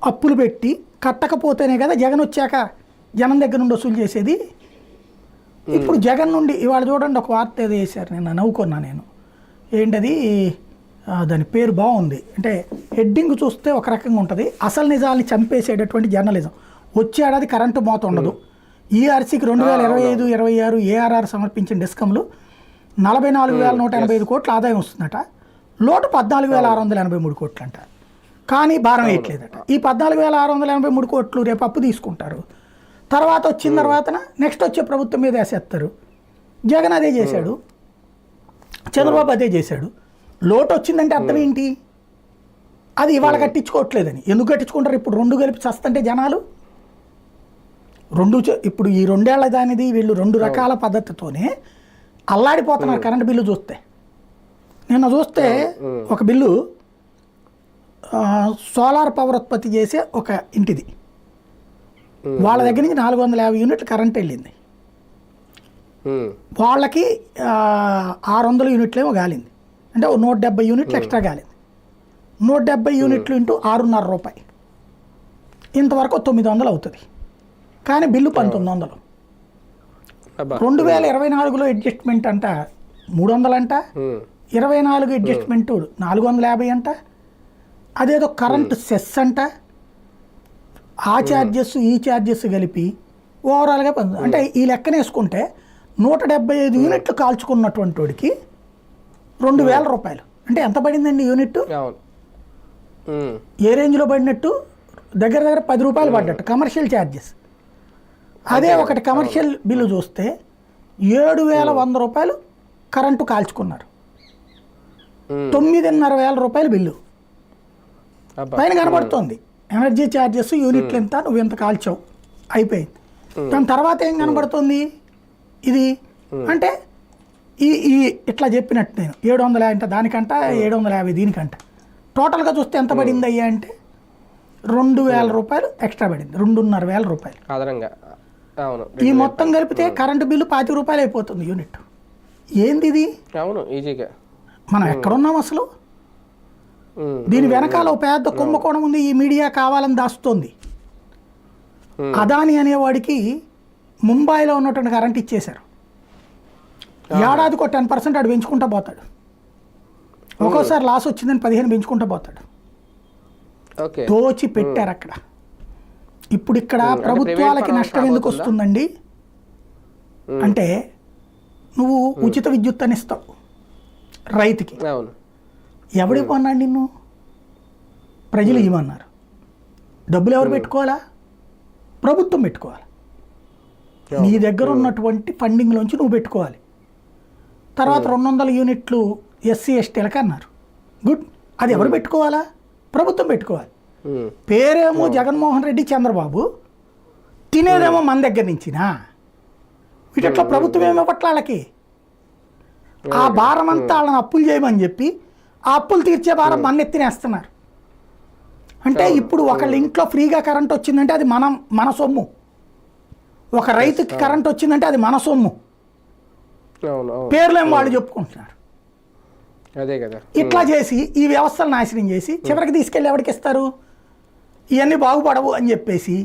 అప్పులు పెట్టి కట్టకపోతేనే కదా జగన్ వచ్చాక జనం దగ్గర నుండి వసూలు చేసేది. ఇప్పుడు జగన్ నుండి ఇవాళ చూడండి ఒక వార్త ఏదో వేశారు, నేను నవ్వుకున్నా. నేను ఏంటది, దాని పేరు బాగుంది, అంటే హెడ్డింగ్ చూస్తే ఒక రకంగా ఉంటుంది. అసలు నిజాల్ని చంపేసేటటువంటి జర్నలిజం. వచ్చే ఏడాది కరెంటు మోత ఉండదు. ఈఆర్సీకి 2025-26 ఏఆర్ఆర్ సమర్పించిన డిస్కంలు 44,185 కోట్ల ఆదాయం వస్తుందట. లోటు 14,683 కోట్లు అంట. కానీ భారం వేయట్లేదట. ఈ 14,683 కోట్లు రేపు అప్పు తీసుకుంటారు. తర్వాత వచ్చిన తర్వాత నెక్స్ట్ వచ్చే ప్రభుత్వం మీద వేసేస్తారు. జగన్ అదే చేశాడు, చంద్రబాబు అదే చేశాడు. లోటు వచ్చిందంటే అర్థం ఏంటి? అది ఇవాళ కట్టించుకోవట్లేదని. ఎందుకు కట్టించుకుంటారు? ఇప్పుడు రెండు కలిపి చస్తుంటే జనాలు ఇప్పుడు ఈ 2 ఏళ్ల దానిది వీళ్ళు 2 రకాల పద్ధతితోనే అల్లాడిపోతున్నారు. కరెంటు బిల్లు చూస్తే నిన్న చూస్తే ఒక బిల్లు సోలార్ పవర్ ఉత్పత్తి చేసే ఒక ఇంటిది, వాళ్ళ దగ్గర నుంచి 450 యూనిట్లు కరెంట్ వెళ్ళింది. వాళ్ళకి 600 యూనిట్లు ఏమో గాలింది. అంటే 170 యూనిట్లు ఎక్స్ట్రా గాలింది. 170 యూనిట్లు ఇంటూ 6.5 రూపాయలు, ఇంతవరకు 900 అవుతుంది. కానీ బిల్లు 1900. 2024లో అడ్జస్ట్మెంట్ అంట 300 అంట, 24 అడ్జస్ట్మెంట్ 450 అంట. అదేదో కరెంట్ సెస్ అంట. ఆ ఛార్జెస్ ఈ ఛార్జెస్ కలిపి ఓవరాల్గా అంటే ఈ లెక్కన వేసుకుంటే 175 యూనిట్లు కాల్చుకున్నటువంటి వాడికి 2,000 రూపాయలు. అంటే ఎంత పడిందండి యూనిట్? ఏ రేంజ్లో పడినట్టు? దగ్గర 10 రూపాయలు పడ్డట్టు కమర్షియల్ ఛార్జెస్. అదే ఒకటి కమర్షియల్ బిల్లు చూస్తే 7,100 రూపాయలు కరెంటు కాల్చుకున్నారు. 9,500 రూపాయలు బిల్లు పైన కనబడుతోంది. ఎనర్జీ ఛార్జెస్ యూనిట్లు ఎంత, నువ్వు ఎంత కాల్చావు, అయిపోయింది. దాని తర్వాత ఏం కనబడుతుంది ఇది అంటే ఈ ఇట్లా చెప్పినట్టు నేను 700 అంట దానికంట, 750 దీనికంట. టోటల్గా చూస్తే ఎంత పడింది అయ్యా అంటే 2,000 రూపాయలు ఎక్స్ట్రా పడింది. 2,500 రూపాయలు అదనంగా. ఈ మొత్తం కలిపితే కరెంటు బిల్లు 25 రూపాయలు అయిపోతుంది యూనిట్. ఏంది ఇది? అవును, ఈజీగా మనం ఎక్కడున్నాం అసలు? దీని వెనకాల ఒక పెద్ద కుంభకోణం ఉంది. ఈ మీడియా కావాలని దాస్తుంది. అదాని అనేవాడికి ముంబైలో ఉన్నటువంటి కరెంట్ ఇచ్చేశారు. ఏడాదికి 10% అటు పెంచుకుంటూ పోతాడు. ఒక్కోసారి లాస్ వచ్చిందని 15 పెంచుకుంటూ పోతాడు. దోచి పెట్టారు అక్కడ. ఇప్పుడు ఇక్కడ ప్రభుత్వాలకి నష్టం ఎందుకు వస్తుందండి అంటే, నువ్వు ఉచిత విద్యుత్ అని ఇస్తావు రైతుకి. ఎవడు కొన్నాడు నిన్ను? ప్రజలు ఇవ్వమన్నారు. డబ్బులు ఎవరు పెట్టుకోవాలా? ప్రభుత్వం పెట్టుకోవాలి. నీ దగ్గర ఉన్నటువంటి ఫండింగ్లోంచి నువ్వు పెట్టుకోవాలి. తర్వాత 200 యూనిట్లు ఎస్సీ ఎస్టీలకు అన్నారు. గుడ్. అది ఎవరు పెట్టుకోవాలా? ప్రభుత్వం పెట్టుకోవాలి. పేరేమో జగన్మోహన్ రెడ్డి చంద్రబాబు, తినేదేమో మన దగ్గర నుంచినా. వీటిలో ప్రభుత్వం ఏమో పట్ల వాళ్ళకి ఆ భారం అంతా వాళ్ళని అప్పులు చేయమని చెప్పి ఆ అప్పులు తీర్చే భారం మన ఎత్తినేస్తున్నారు. అంటే ఇప్పుడు ఒకళ్ళ ఇంట్లో ఫ్రీగా కరెంట్ వచ్చిందంటే అది మన సొమ్ము. ఒక రైతుకి కరెంట్ వచ్చిందంటే అది మన సొమ్ము. పేర్లేమో వాళ్ళు చెప్పుకుంటున్నారు. అదే కదా. ఇట్లా చేసి ఈ వ్యవస్థలు నాశనం చేసి చివరికి తీసుకెళ్ళి ఎవరికి ఇస్తారు? ఇవన్నీ బాగుపడవు అని చెప్పేసి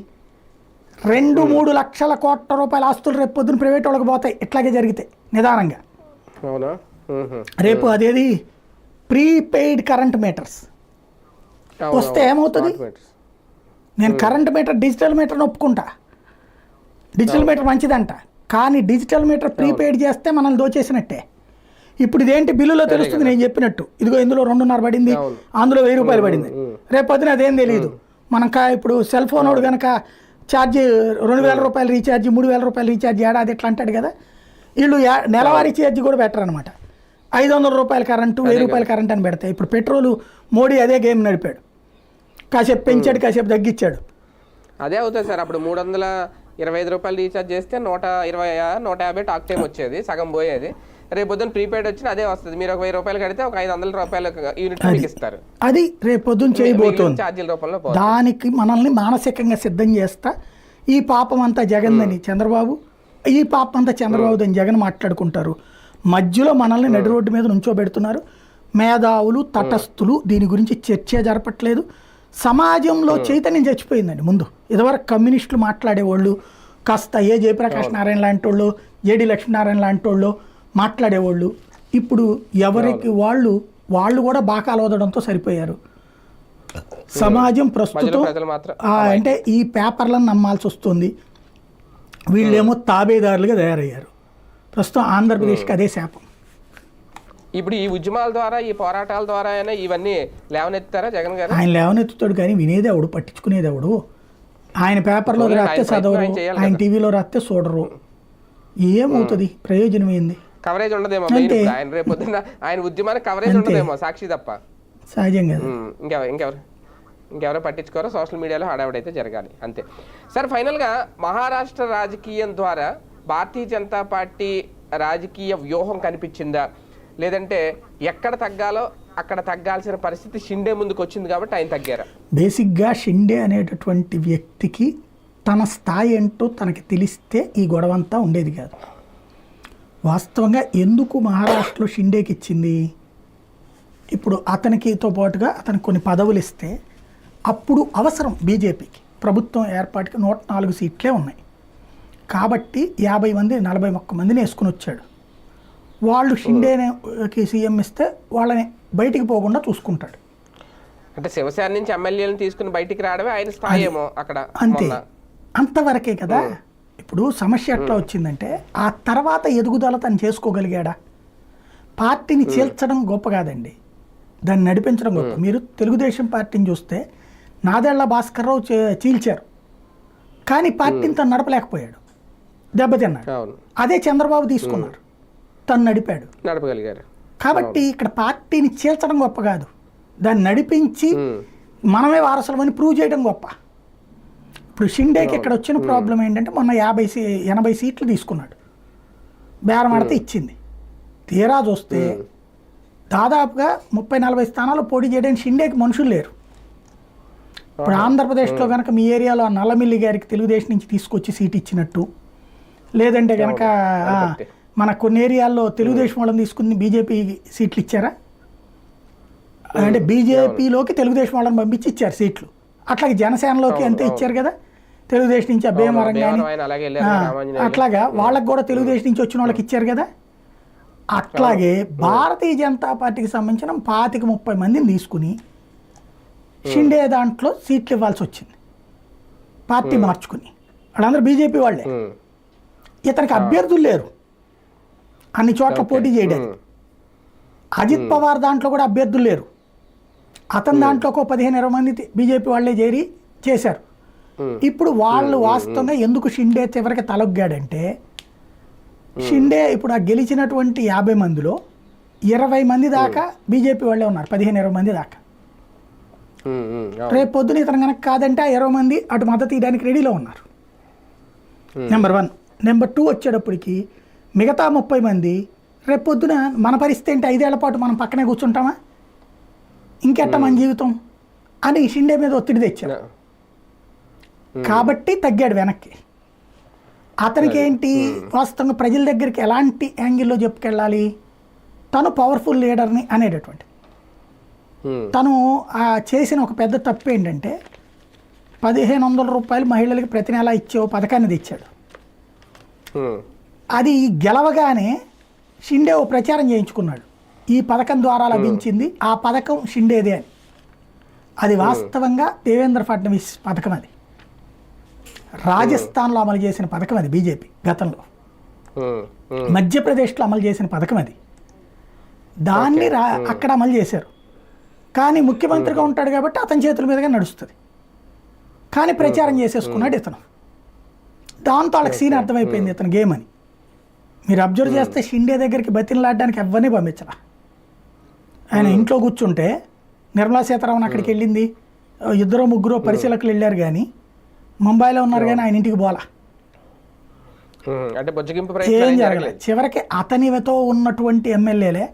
2-3 లక్షల కోట్ల రూపాయల ఆస్తులు రేపు పొద్దున ప్రైవేట్ వాళ్ళకి పోతాయి. ఇట్లాగే జరిగితే నిదానంగా. రేపు అదేది ప్రీపెయిడ్ కరెంట్ మీటర్స్ వస్తే ఏమవుతుంది? నేను కరెంట్ మీటర్ డిజిటల్ మీటర్ని ఒప్పుకుంటా, డిజిటల్ మీటర్ మంచిదంట. కానీ డిజిటల్ మీటర్ ప్రీపెయిడ్ చేస్తే మనల్ని దోచేసినట్టే. ఇప్పుడు ఇదేంటి బిల్లులో తెలుస్తుంది. నేను చెప్పినట్టు ఇదిగో ఇందులో 2.5 పడింది, అందులో 1000 రూపాయలు పడింది. రేపు పొద్దున అదేం తెలియదు. మనం ఇప్పుడు సెల్ ఫోన్ వాడు కనుక ఛార్జ్ 2,000 రూపాయలు రీఛార్జ్, 3,000 రూపాయలు రీఛార్జ్ ఏడాది ఎట్లా అంటాడు కదా. వీళ్ళు నెలవారీ ఛార్జీ కూడా బెటర్ అనమాట. 500 రూపాయల కరెంటు, 1000 రూపాయల కరెంట్ అని పెడతాయి. ఇప్పుడు పెట్రోలు మోడీ అదే గేమ్ నడిపాడు, కాసేపు పెంచాడు, కాసేపు తగ్గించాడు. అదే అవుతుంది సార్. అప్పుడు 325 రూపాయలు రీఛార్జ్ చేస్తే 120 150 టాక్ టైం వచ్చేది, సగం పోయేది. రేపు పొద్దున్న ప్రీపెయిడ్ వచ్చిన అదే వస్తుంది. మీరు ఒక 1000 రూపాయలు కడితే ఒక 500 రూపాయల యూనిట్ మీకు ఇస్తారు. అది రేపు పొద్దున్న చేయబోతుంది. ఛార్జీల రూపంలో దానికి మనల్ని మానసికంగా సిద్ధం చేస్తా. ఈ పాపం అంతా జగన్దని చంద్రబాబు, ఈ పాపం అంతా చంద్రబాబు అని జగన్ మాట్లాడుకుంటారు. మధ్యలో మనల్ని నడి రోడ్డు మీద నుంచోబెడుతున్నారు. మేధావులు, తటస్థులు దీని గురించి చర్చ జరపట్లేదు. సమాజంలో చైతన్యం చచ్చిపోయిందండి. ముందు ఇదివరకు కమ్యూనిస్టులు మాట్లాడేవాళ్ళు, కాస్త ఏ జయప్రకాష్ నారాయణ లాంటి వాళ్ళు, ఏడి లక్ష్మీనారాయణ లాంటి వాళ్ళు మాట్లాడేవాళ్ళు. ఇప్పుడు ఎవరికి వాళ్ళు కూడా బాకాలు ఓదడంతో సరిపోయారు. సమాజం ప్రస్తుతం అంటే ఈ పేపర్లను నమ్మాల్సి వస్తుంది. వీళ్ళేమో తాబేదారులుగా తయారయ్యారు. ప్రస్తుతం ఆంధ్రప్రదేశ్కి అదే శాపం. ఇప్పుడు ఈ ఉద్యమాల ద్వారా, ఈ పోరాటాల ద్వారా అయినా ఇవన్నీ లేవనెత్తారా జగన్ గారు? ఆయన లేవనెత్తుతాడు కానీ వినేది ఎవడు, పట్టించుకునేది ఎవడు? ఆయన పేపర్లో రాస్తే చదవరు, ఆయన టీవీలో రాస్తే చూడరు. ఏమవుతుంది? ప్రయోజనం ఏంది? కవరేజ్ ఉండదేమో. ఆయన రేపు పొద్దున్న ఆయన ఉద్యమానికి కవరేజ్ ఉండదేమో, సాక్షి తప్ప. సహజంగా ఇంకెవరో పట్టించుకోరో. సోషల్ మీడియాలో హడావిడైతే జరగాలి అంతే. సార్, ఫైనల్గా మహారాష్ట్ర రాజకీయం ద్వారా భారతీయ జనతా పార్టీ రాజకీయ వ్యూహం కనిపించిందా, లేదంటే ఎక్కడ తగ్గాలో అక్కడ తగ్గాల్సిన పరిస్థితి షిండే ముందుకు వచ్చింది కాబట్టి ఆయన తగ్గారా? బేసిక్గా షిండే అనేటటువంటి వ్యక్తికి తన స్థాయి ఏంటో తనకి తెలిస్తే ఈ గొడవంతా ఉండేది కాదు. వాస్తవంగా ఎందుకు మహారాష్ట్రలో షిండేకి ఇచ్చింది? ఇప్పుడు అతనికితో పాటుగా అతనికి కొన్ని పదవులు ఇస్తే అప్పుడు అవసరం బీజేపీకి. ప్రభుత్వం ఏర్పాటుకి 104 సీట్లే ఉన్నాయి కాబట్టి 50 మంది 41 మందిని వేసుకుని వచ్చాడు. వాళ్ళు షిండేకి సీఎం ఇస్తే వాళ్ళని బయటికి పోకుండా చూసుకుంటాడు. అంటే శివసేన నుంచి ఎమ్మెల్యేలను తీసుకుని బయటికి రావడమే ఆయన స్థాయి ఏమో అక్కడ. అంతే, అంతవరకే కదా. ఇప్పుడు సమస్య ఎట్లా వచ్చిందంటే ఆ తర్వాత ఎదుగుదల తను చేసుకోగలిగాడా? పార్టీని చీల్చడం గొప్ప కాదండి, దాన్ని నడిపించడం గొప్ప. మీరు తెలుగుదేశం పార్టీని చూస్తే నాదెళ్ల భాస్కర్రావు చీల్చారు కానీ పార్టీని తను నడపలేకపోయాడు, దెబ్బతిన్నాడు. అదే చంద్రబాబు తీసుకున్నారు, తను నడపగలిగారు. కాబట్టి ఇక్కడ పార్టీని చీల్చడం గొప్ప కాదు, దాన్ని నడిపించి మనమే వారసులమని ప్రూవ్ చేయడం గొప్ప. ఇప్పుడు షిండేకి ఇక్కడ వచ్చిన ప్రాబ్లం ఏంటంటే మొన్న 80 సీట్లు తీసుకున్నాడు, బేరం ఆడితే ఇచ్చింది. తీరా చూస్తే దాదాపుగా 30-40 స్థానాలు పోటీ చేయడానికి షిండేకి మనుషులు లేరు. ఇప్పుడు ఆంధ్రప్రదేశ్లో కనుక మీ ఏరియాలో ఆ నల్లమిల్లి గారికి తెలుగుదేశం నుంచి తీసుకొచ్చి సీట్ ఇచ్చినట్టు, లేదంటే కనుక మన కొన్ని ఏరియాల్లో తెలుగుదేశం వాళ్ళని తీసుకుని బీజేపీ సీట్లు ఇచ్చారా? అంటే బీజేపీలోకి తెలుగుదేశం వాళ్ళని పంపించి ఇచ్చారు సీట్లు. అట్లాగే జనసేనలోకి అంతే ఇచ్చారు కదా, తెలుగుదేశం నుంచి భీమవరం కానీ అట్లాగా వాళ్ళకి కూడా తెలుగుదేశం నుంచి వచ్చిన వాళ్ళకి ఇచ్చారు కదా. అట్లాగే భారతీయ జనతా పార్టీకి సంబంధించిన 25-30 మందిని తీసుకుని షిండే దాంట్లో సీట్లు ఇవ్వాల్సి వచ్చింది, పార్టీ మార్చుకుని. వాళ్ళందరూ బీజేపీ వాళ్ళే, ఇతనికి అభ్యర్థులు లేరు అన్ని చోట్ల పోటీ చేయడానికి. అజిత్ పవార్ దాంట్లో కూడా అభ్యర్థులు లేరు, అతని దాంట్లో ఒక 15-20 మంది బీజేపీ వాళ్ళే చేరి చేశారు. ఇప్పుడు వాళ్ళు వాస్తవంగా ఎందుకు షిండే చివరికి తలొగ్గాడంటే, షిండే ఇప్పుడు ఆ గెలిచినటువంటి 50 మందిలో 20 మంది దాకా బీజేపీ వాళ్ళే ఉన్నారు, 15-20 మంది దాకా. రేపు పొద్దున ఇతను కనుక కాదంటే ఆ 20 మంది అటు మద్దతు ఇవ్వడానికి రెడీలో ఉన్నారు. నెంబర్ 1. నెంబర్ 2 వచ్చేటప్పటికి మిగతా 30 మంది రేపు పొద్దున మన పరిస్థితి ఏంటి, 5 ఏళ్ల పాటు మనం పక్కనే కూర్చుంటామా, ఇంకెట్ట మన జీవితం అని షిండే మీద ఒత్తిడి తెచ్చారు. కాబట్టి తగ్గాడు వెనక్కి. అతనికి ఏంటి, వాస్తవంగా ప్రజల దగ్గరికి ఎలాంటి యాంగిల్లో చెప్పుకెళ్ళాలి, తను పవర్ఫుల్ లీడర్ని అనేటటువంటి. తను చేసిన ఒక పెద్ద తప్పు ఏంటంటే 1500 రూపాయలు మహిళలకి ప్రతి నెల ఇచ్చే ఓ పథకాన్ని తెచ్చాడు. అది గెలవగానే షిండే ఓ ప్రచారం చేయించుకున్నాడు, ఈ పథకం ద్వారా లభించింది, ఆ పథకం షిండేదే అని. అది వాస్తవంగా దేవేంద్ర ఫడ్నవీస్ పథకం, అది రాజస్థాన్లో అమలు చేసిన పథకం, అది బీజేపీ గతంలో మధ్యప్రదేశ్లో అమలు చేసిన పథకం, అది దాన్ని అక్కడ అమలు చేశారు. కానీ ముఖ్యమంత్రిగా ఉంటాడు కాబట్టి అతని చేతుల మీదుగా నడుస్తుంది. కానీ ప్రచారం చేసేసుకున్నాడు ఇతను. దాంతో వాళ్ళకి సీన్ అర్థమైపోయింది ఇతను గేమ్ అని. మీరు అబ్జర్వ్ చేస్తే షిండే దగ్గరికి బతిలాడడానికి ఎవరిని పంపించరా. ఆయన ఇంట్లో కూర్చుంటే నిర్మలా సీతారామన్ అక్కడికి వెళ్ళింది, ఇద్దరు ముగ్గురు పరిశీలకులు వెళ్ళారు కానీ ముంబైలో ఉన్నారు కానీ ఆయన ఇంటికి పోలా. అంటే బొజ్జగింపు ఏం జరగలేదు. చివరికి అతనితో ఉన్నటువంటి ఎమ్మెల్యేలే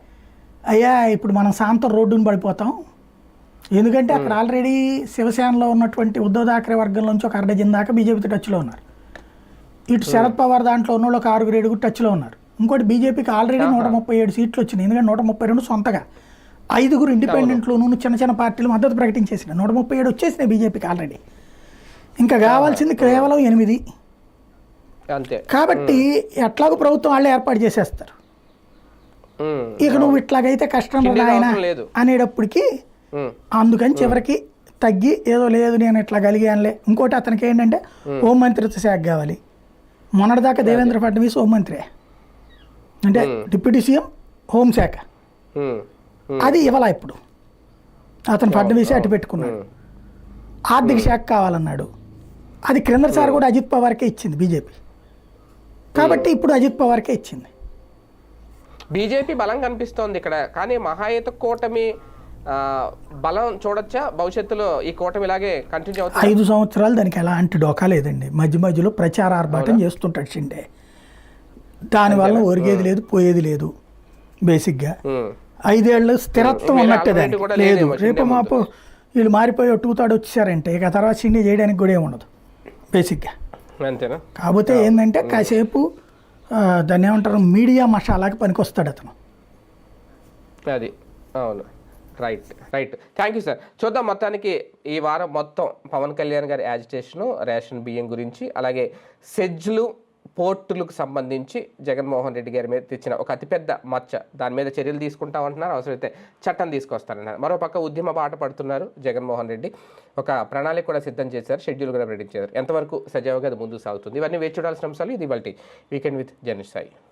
అయ్యా ఇప్పుడు మనం సాంతం రోడ్డును పడిపోతాం, ఎందుకంటే అక్కడ ఆల్రెడీ శివసేనలో ఉన్నటువంటి ఉద్ధవ్ థాకరే వర్గం నుంచి ఒక 1/2 డజన్ దాకా బీజేపీతో టచ్లో ఉన్నారు. ఇటు శరద్ పవార్ దాంట్లో ఉన్న వాళ్ళు ఒక 6-7 టచ్లో ఉన్నారు. ఇంకోటి బీజేపీకి ఆల్రెడీ 137 సీట్లు వచ్చినాయి, ఎందుకంటే 132 సొంతగా, 5 ఇండిపెండెంట్లోనూ చిన్న చిన్న పార్టీలు మద్దతు ప్రకటించేసినాయి. 137 వచ్చేసినాయి బీజేపీకి ఆల్రెడీ. ఇంకా కావాల్సింది కేవలం 8. అంతే. కాబట్టి ఎట్లాగో ప్రభుత్వం వాళ్ళే ఏర్పాటు చేసేస్తారు. ఇక నువ్వు ఇట్లాగైతే కష్టం ఆయన అనేటప్పటికి అందుకని చివరికి తగ్గి ఏదో లేదు నేను ఇట్లా కలిగానులే. ఇంకోటి అతనికి ఏంటంటే హోంమంత్రిత్వ శాఖ కావాలి. మొన్నటిదాకా దేవేంద్ర ఫడ్నవీస్ హోంమంత్రి, అంటే డిప్యూటీ సీఎం హోంశాఖ, అది ఇవ్వాల. ఇప్పుడు అతను ఫడ్నవీసే అటు పెట్టుకున్నాడు. ఆర్థిక శాఖ కావాలన్నాడు, అది క్రిందసారి కూడా అజిత్ పవార్కే ఇచ్చింది బీజేపీ. కాబట్టి ఇప్పుడు అజిత్ పవార్కే ఇచ్చింది. బీజేపీ బలం కనిపిస్తోంది ఇక్కడ, కానీ మహాయుత కూటమి బలం చూడొచ్చా భవిష్యత్తులో? ఈ కూటమి ఇలాగే కంటిన్యూ అవుతుంది 5 సంవత్సరాలు, దానికి ఎలాంటి డోకా లేదండి. మధ్య మధ్యలో ప్రచార ఆర్భాటం చేస్తుంటాడు షిండే, దానివల్ల ఒరిగేది లేదు పోయేది లేదు. బేసిక్గా 5 ఏళ్ళు స్థిరత్వం ఉన్నట్టే దానికి లేదు. రేపు మాపు వీళ్ళు మారిపోయి టూతాడు వచ్చేసారంటే ఇక తర్వాత షిండే చేయడానికి కూడా ఏముండదు బేసిక్గా. అంతేనా? కాకపోతే ఏంటంటే కాసేపు దాన్ని ఏమంటారు మీడియా మషాలాకి పనికొస్తాడు అతను. అది అవును. రైట్. Thank you sir. చూద్దాం. మొత్తానికి ఈ వారం మొత్తం పవన్ కళ్యాణ్ గారి యాజిటేషను, రేషన్ బియ్యం గురించి, అలాగే సెజ్లు పోర్టులకు సంబంధించి జగన్మోహన్ రెడ్డి గారి మీద తెచ్చిన ఒక అతిపెద్ద మచ్చ, దాని మీద చర్యలు తీసుకుంటామంటున్నారు, అవసరమైతే చట్టం తీసుకొస్తారన్నారు. మరోపక్క ఉద్యమ బాట పడుతున్నారు జగన్మోహన్ రెడ్డి, ఒక ప్రణాళిక కూడా సిద్ధం చేశారు, షెడ్యూల్ కూడా ప్రకటించారు. ఎంతవరకు సజావుగా అది ముందుకు సాగుతుంది, ఇవన్నీ వేచి చూడాల్సిన అంశాలు. ఇది ఇవాల్టి వీకెండ్ విత్ జర్నలిస్ట్ సాయి.